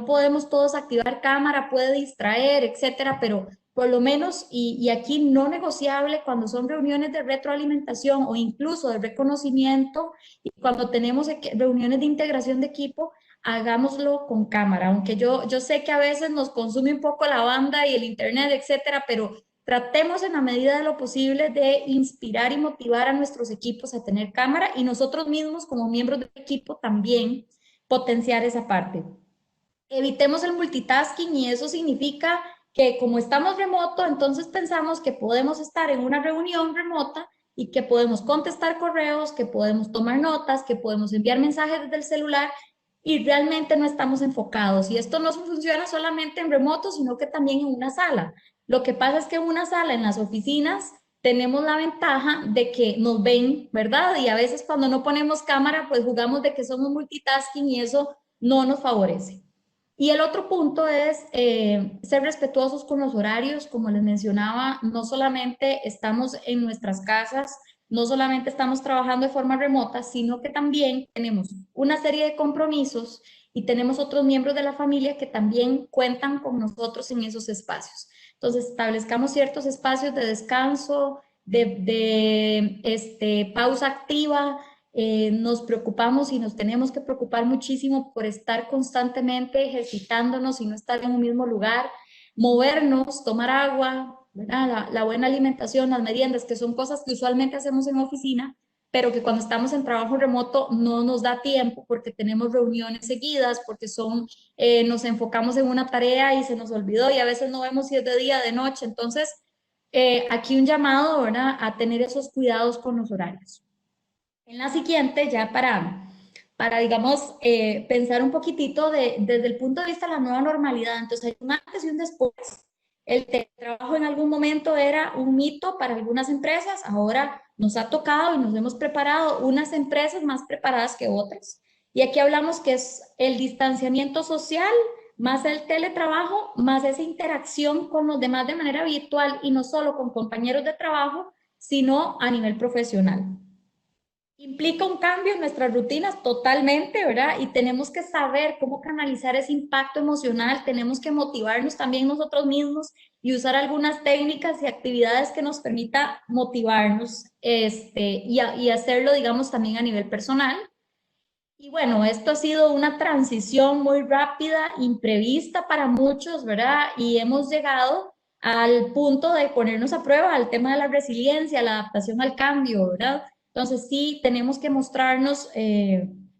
podemos todos activar cámara, puede distraer, etcétera, pero por lo menos, y aquí no negociable cuando son reuniones de retroalimentación o incluso de reconocimiento, y cuando tenemos reuniones de integración de equipo, hagámoslo con cámara, aunque yo sé que a veces nos consume un poco la banda y el internet, etcétera, pero tratemos en la medida de lo posible de inspirar y motivar a nuestros equipos a tener cámara y nosotros mismos como miembros del equipo también potenciar esa parte. Evitemos el multitasking y eso significa que como estamos remoto, entonces pensamos que podemos estar en una reunión remota y que podemos contestar correos, que podemos tomar notas, que podemos enviar mensajes desde el celular y realmente no estamos enfocados. Y esto no funciona solamente en remoto, sino que también en una sala. Lo que pasa es que en una sala, en las oficinas, tenemos la ventaja de que nos ven, ¿verdad? Y a veces cuando no ponemos cámara, pues jugamos de que somos multitasking y eso no nos favorece. Y el otro punto es ser respetuosos con los horarios. Como les mencionaba, no solamente estamos en nuestras casas, no solamente estamos trabajando de forma remota, sino que también tenemos una serie de compromisos y tenemos otros miembros de la familia que también cuentan con nosotros en esos espacios. Entonces, establezcamos ciertos espacios de descanso, de pausa activa. Nos preocupamos y nos tenemos que preocupar muchísimo por estar constantemente ejercitándonos y no estar en un mismo lugar, movernos, tomar agua, la buena alimentación, las meriendas, que son cosas que usualmente hacemos en oficina, pero que cuando estamos en trabajo remoto no nos da tiempo porque tenemos reuniones seguidas, porque nos enfocamos en una tarea y se nos olvidó y a veces no vemos si es de día, de noche. Entonces, aquí un llamado, ¿verdad?, a tener esos cuidados con los horarios. En la siguiente, ya para digamos, pensar un poquitito desde el punto de vista de la nueva normalidad. Entonces, hay un antes y un después. El teletrabajo en algún momento era un mito para algunas empresas, ahora nos ha tocado y nos hemos preparado, unas empresas más preparadas que otras. Y aquí hablamos que es el distanciamiento social, más el teletrabajo, más esa interacción con los demás de manera virtual y no solo con compañeros de trabajo, sino a nivel profesional. Implica un cambio en nuestras rutinas totalmente, ¿verdad? Y tenemos que saber cómo canalizar ese impacto emocional, tenemos que motivarnos también nosotros mismos y usar algunas técnicas y actividades que nos permita motivarnos y hacerlo, digamos, también a nivel personal. Y bueno, esto ha sido una transición muy rápida, imprevista para muchos, ¿verdad? Y hemos llegado al punto de ponernos a prueba el tema de la resiliencia, la adaptación al cambio, ¿verdad? Entonces sí, tenemos que mostrarnos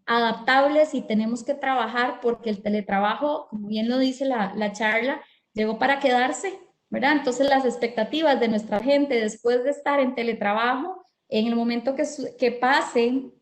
adaptables y tenemos que trabajar porque el teletrabajo, como bien lo dice la charla, llegó para quedarse, ¿verdad? Entonces las expectativas de nuestra gente después de estar en teletrabajo, en el momento que pase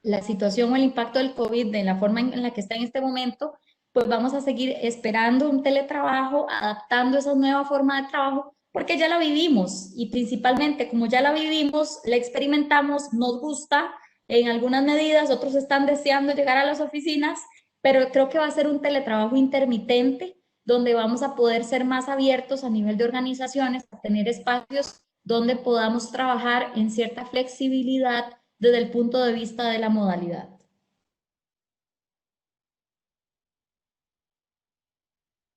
la situación o el impacto del COVID de la forma en la que está en este momento, pues vamos a seguir esperando un teletrabajo, adaptando esa nueva forma de trabajo, porque ya la vivimos y principalmente como ya la vivimos, la experimentamos, nos gusta en algunas medidas, otros están deseando llegar a las oficinas, pero creo que va a ser un teletrabajo intermitente donde vamos a poder ser más abiertos a nivel de organizaciones, a tener espacios donde podamos trabajar en cierta flexibilidad desde el punto de vista de la modalidad.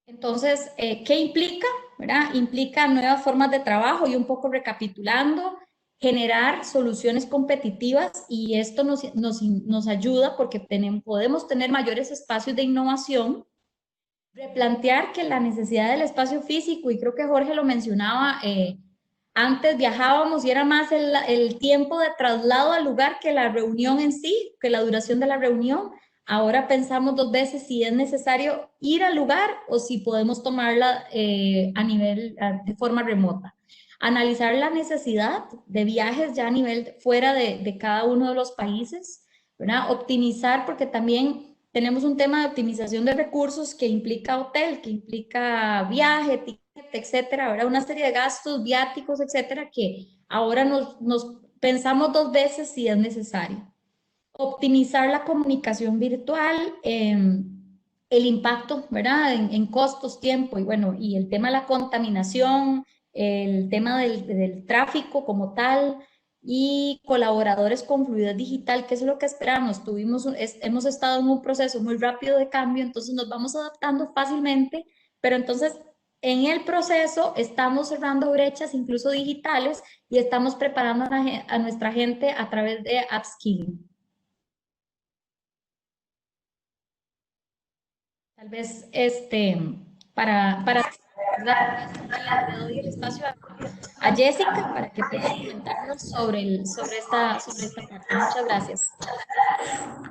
Entonces, ¿qué implica? ¿Verdad? Implica nuevas formas de trabajo y un poco recapitulando, generar soluciones competitivas y esto nos ayuda porque podemos tener mayores espacios de innovación, replantear que la necesidad del espacio físico, y creo que Jorge lo mencionaba, antes viajábamos y era más el tiempo de traslado al lugar que la reunión en sí, que la duración de la reunión. Ahora pensamos dos veces si es necesario ir al lugar o si podemos tomarla de forma remota. Analizar la necesidad de viajes ya a nivel fuera de cada uno de los países, ¿verdad? Optimizar, porque también tenemos un tema de optimización de recursos que implica hotel, que implica viaje, ticket, etcétera, ¿verdad? Una serie de gastos, viáticos, etcétera, que ahora nos pensamos dos veces si es necesario. Optimizar la comunicación virtual, el impacto, ¿verdad? En costos, tiempo y bueno, y el tema de la contaminación, el tema del tráfico como tal y colaboradores con fluidez digital, que es lo que esperamos. Hemos estado en un proceso muy rápido de cambio, entonces nos vamos adaptando fácilmente, pero entonces en el proceso estamos cerrando brechas incluso digitales y estamos preparando a nuestra gente a través de upskilling. Tal vez para le doy el espacio a Jessica para que pueda comentarnos sobre esta parte. Muchas gracias.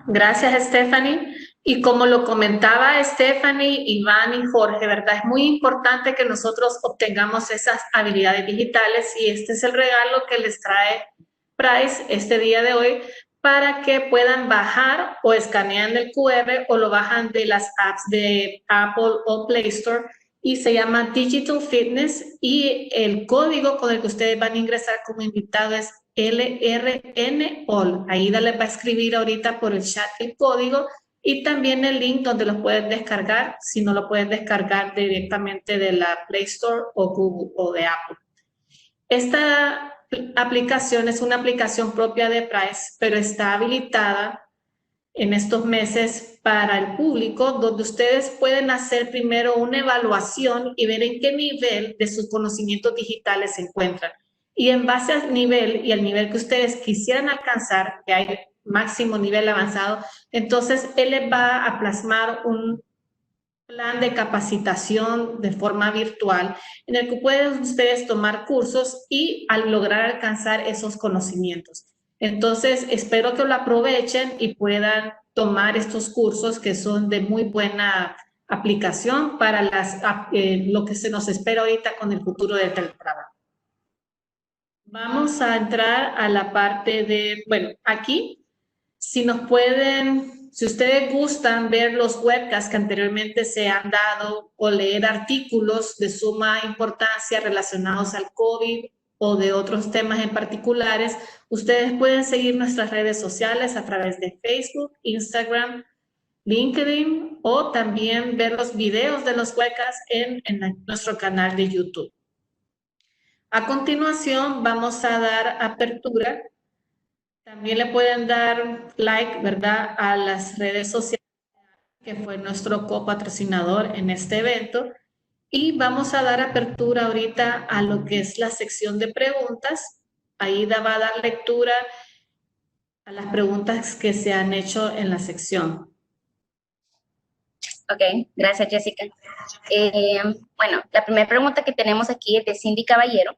Gracias, Stephanie. Y como lo comentaba Stephanie, Iván y Jorge, ¿verdad? Es muy importante que nosotros obtengamos esas habilidades digitales y este es el regalo que les trae Price este día de hoy para que puedan bajar o escanean el QR o lo bajan de las apps de Apple o Play Store y se llama Digital Fitness y el código con el que ustedes van a ingresar como invitado es LRNOL. Aida les va a escribir ahorita por el chat el código y también el link donde los pueden descargar, si no lo pueden descargar directamente de la Play Store o Google o de Apple. Esta aplicación es una aplicación propia de Price, pero está habilitada en estos meses para el público, donde ustedes pueden hacer primero una evaluación y ver en qué nivel de sus conocimientos digitales se encuentran. Y en base al nivel y al nivel que ustedes quisieran alcanzar, que hay máximo nivel avanzado, entonces él les va a plasmar un plan de capacitación de forma virtual en el que pueden ustedes tomar cursos y al lograr alcanzar esos conocimientos. Entonces, espero que lo aprovechen y puedan tomar estos cursos que son de muy buena aplicación para lo que se nos espera ahorita con el futuro del teletrabajo. Vamos a entrar a la parte de, bueno, aquí, si ustedes gustan ver los webcasts que anteriormente se han dado o leer artículos de suma importancia relacionados al COVID o de otros temas en particulares, ustedes pueden seguir nuestras redes sociales a través de Facebook, Instagram, LinkedIn o también ver los videos de los webcasts en nuestro canal de YouTube. A continuación, vamos a dar apertura También le pueden dar like, ¿verdad?, a las redes sociales, que fue nuestro copatrocinador en este evento. Y vamos a dar apertura ahorita a lo que es la sección de preguntas. Aida va a dar lectura a las preguntas que se han hecho en la sección. Ok, gracias Jessica. Bueno, la primera pregunta que tenemos aquí es de Cindy Caballero.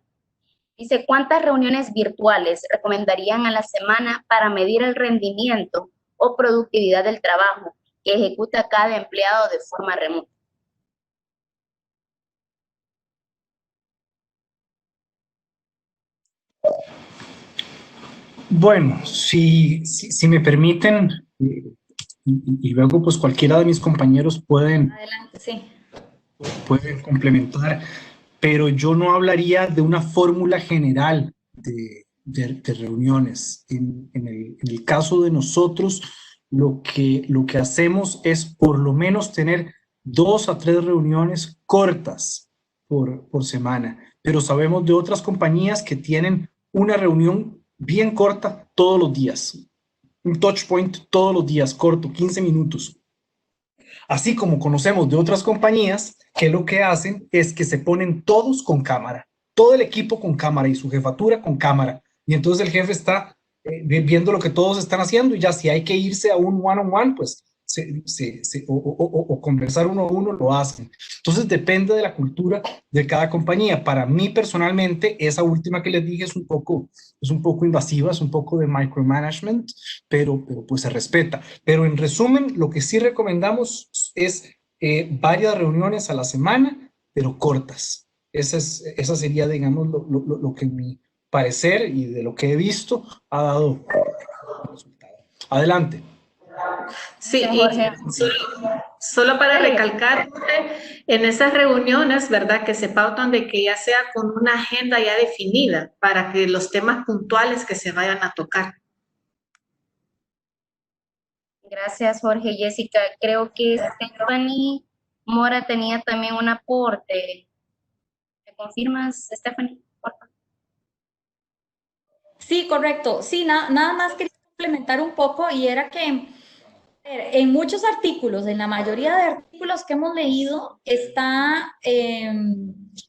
Dice, ¿cuántas reuniones virtuales recomendarían a la semana para medir el rendimiento o productividad del trabajo que ejecuta cada empleado de forma remota? Bueno, si me permiten, y luego pues cualquiera de mis compañeros Adelante, sí. pueden complementar, pero yo no hablaría de una fórmula general de reuniones. En el caso de nosotros, lo que hacemos es por lo menos tener 2 a 3 reuniones cortas por semana, pero sabemos de otras compañías que tienen una reunión bien corta todos los días, un touch point todos los días, corto, 15 minutos. Así como conocemos de otras compañías que lo que hacen es que se ponen todos con cámara, todo el equipo con cámara y su jefatura con cámara. Y entonces el jefe está viendo lo que todos están haciendo y ya si hay que irse a un one-on-one, pues o conversar uno a uno, lo hacen. Entonces depende de la cultura de cada compañía. Para mí personalmente, esa última que les dije es un poco invasiva, es un poco de micromanagement, pero pues se respeta. Pero en resumen, lo que sí recomendamos es varias reuniones a la semana, pero cortas. Esa sería, digamos, lo que en mi parecer y de lo que he visto ha dado resultado. Adelante. Sí, Sí, y Jorge. solo para Dale. recalcar, en esas reuniones, ¿verdad?, que se pautan de que ya sea con una agenda ya definida para que los temas puntuales que se vayan a tocar. Gracias, Jorge y Jessica. Creo que Stephanie Mora tenía también un aporte. ¿Me confirmas, Stephanie? Por favor. Sí, correcto. Sí, nada más quería complementar un poco y era que en muchos artículos, en la mayoría de artículos que hemos leído, está,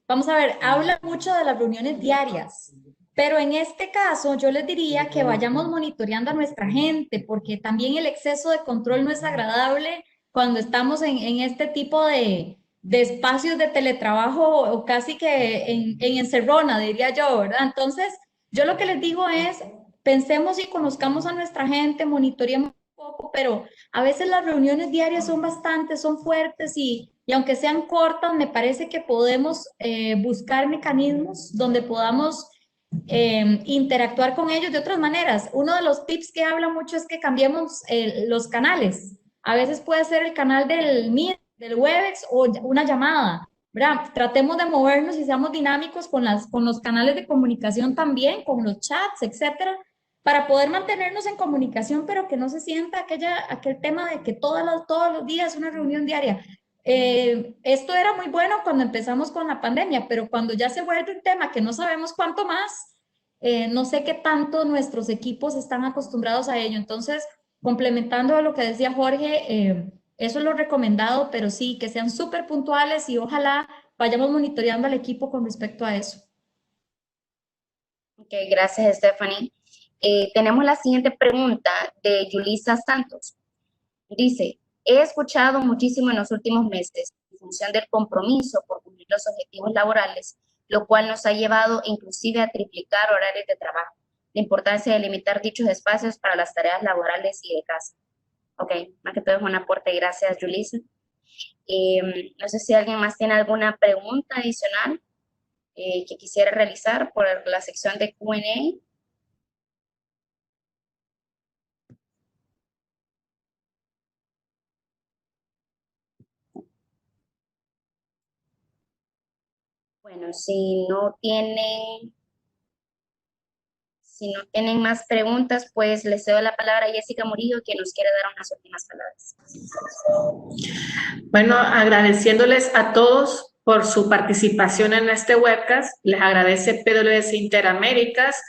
vamos a ver, habla mucho de las reuniones diarias, pero en este caso yo les diría que vayamos monitoreando a nuestra gente, porque también el exceso de control no es agradable cuando estamos en este tipo de espacios de teletrabajo o casi que en encerrona, diría yo, ¿verdad? Entonces, yo lo que les digo es, pensemos y conozcamos a nuestra gente, monitoreemos un poco, pero a veces las reuniones diarias son bastantes, son fuertes y aunque sean cortas, me parece que podemos buscar mecanismos donde podamos interactuar con ellos de otras maneras. Uno de los tips que habla mucho es que cambiemos los canales. A veces puede ser el canal del Meet, del Webex o una llamada, ¿verdad? Tratemos de movernos y seamos dinámicos con los canales de comunicación también, con los chats, etcétera, para poder mantenernos en comunicación, pero que no se sienta aquel tema de que todos los días una reunión diaria. Esto era muy bueno cuando empezamos con la pandemia, pero cuando ya se vuelve un tema que no sabemos cuánto más, no sé qué tanto nuestros equipos están acostumbrados a ello. Entonces, complementando a lo que decía Jorge, eso es lo recomendado, pero sí, que sean súper puntuales y ojalá vayamos monitoreando al equipo con respecto a eso. Ok, gracias, Stephanie. Tenemos la siguiente pregunta de Yulisa Santos. Dice, he escuchado muchísimo en los últimos meses en función del compromiso por cumplir los objetivos laborales, lo cual nos ha llevado inclusive a triplicar horarios de trabajo. La importancia de limitar dichos espacios para las tareas laborales y de casa. Ok, más que todo es un aporte. Gracias, Yulisa. No sé si alguien más tiene alguna pregunta adicional que quisiera realizar por la sección de Q&A. Bueno, si no tienen más preguntas, pues les cedo la palabra a Jessica Murillo, que nos quiere dar unas últimas palabras. Bueno, agradeciéndoles a todos por su participación en este webcast. Les agradece PwC Interaméricas,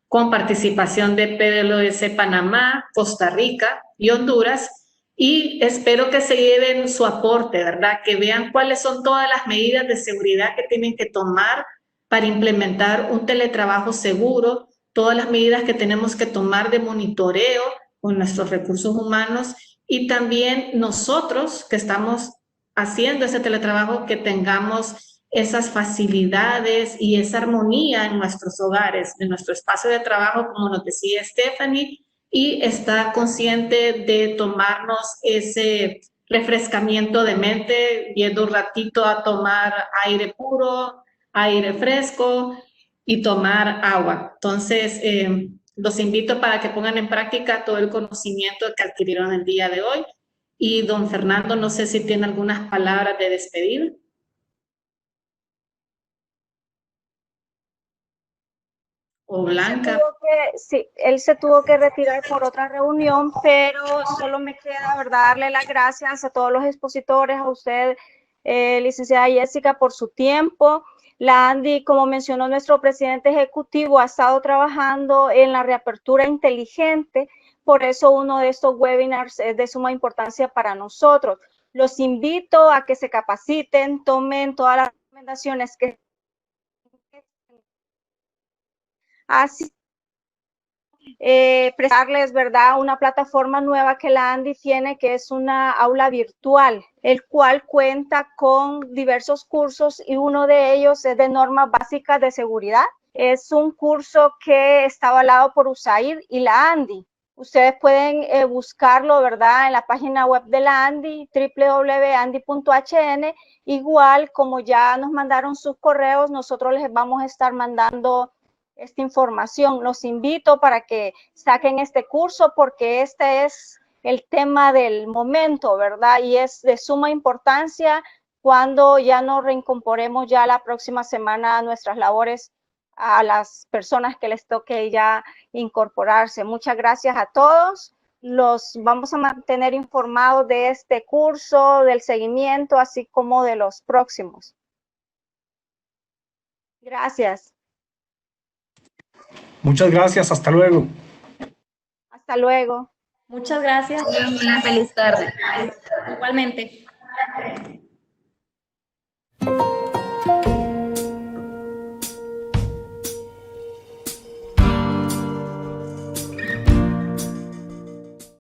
con participación de PwC Panamá, Costa Rica y Honduras. Y espero que se lleven su aporte, ¿verdad? Que vean cuáles son todas las medidas de seguridad que tienen que tomar para implementar un teletrabajo seguro, todas las medidas que tenemos que tomar de monitoreo con nuestros recursos humanos y también nosotros que estamos haciendo ese teletrabajo, que tengamos esas facilidades y esa armonía en nuestros hogares, en nuestro espacio de trabajo, como nos decía Stephanie, y estar consciente de tomarnos ese refrescamiento de mente, yendo un ratito a tomar aire puro, aire fresco y tomar agua. Entonces, los invito para que pongan en práctica todo el conocimiento que adquirieron el día de hoy. Y don Fernando, no sé si tiene algunas palabras de despedida. O Blanca. Sí, él se tuvo que retirar por otra reunión, pero solo me queda, ¿verdad?, darle las gracias a todos los expositores, a usted, licenciada Jessica, por su tiempo. La ANDI, como mencionó nuestro presidente ejecutivo, ha estado trabajando en la reapertura inteligente, por eso uno de estos webinars es de suma importancia para nosotros. Los invito a que se capaciten, tomen todas las recomendaciones que así prestarles, ¿verdad?, una plataforma nueva que la ANDI tiene, que es una aula virtual, el cual cuenta con diversos cursos y uno de ellos es de normas básicas de seguridad. Es un curso que está avalado por USAID y la ANDI. Ustedes pueden buscarlo, ¿verdad?, en la página web de la ANDI, www.andi.hn. Igual, como ya nos mandaron sus correos, nosotros les vamos a estar mandando esta información. Los invito para que saquen este curso porque este es el tema del momento, ¿verdad? Y es de suma importancia cuando ya nos reincorporemos ya la próxima semana a nuestras labores a las personas que les toque ya incorporarse. Muchas gracias a todos. Los vamos a mantener informados de este curso, del seguimiento, así como de los próximos. Gracias. Muchas gracias, hasta luego. Hasta luego. Muchas gracias. Una feliz tarde. Igualmente.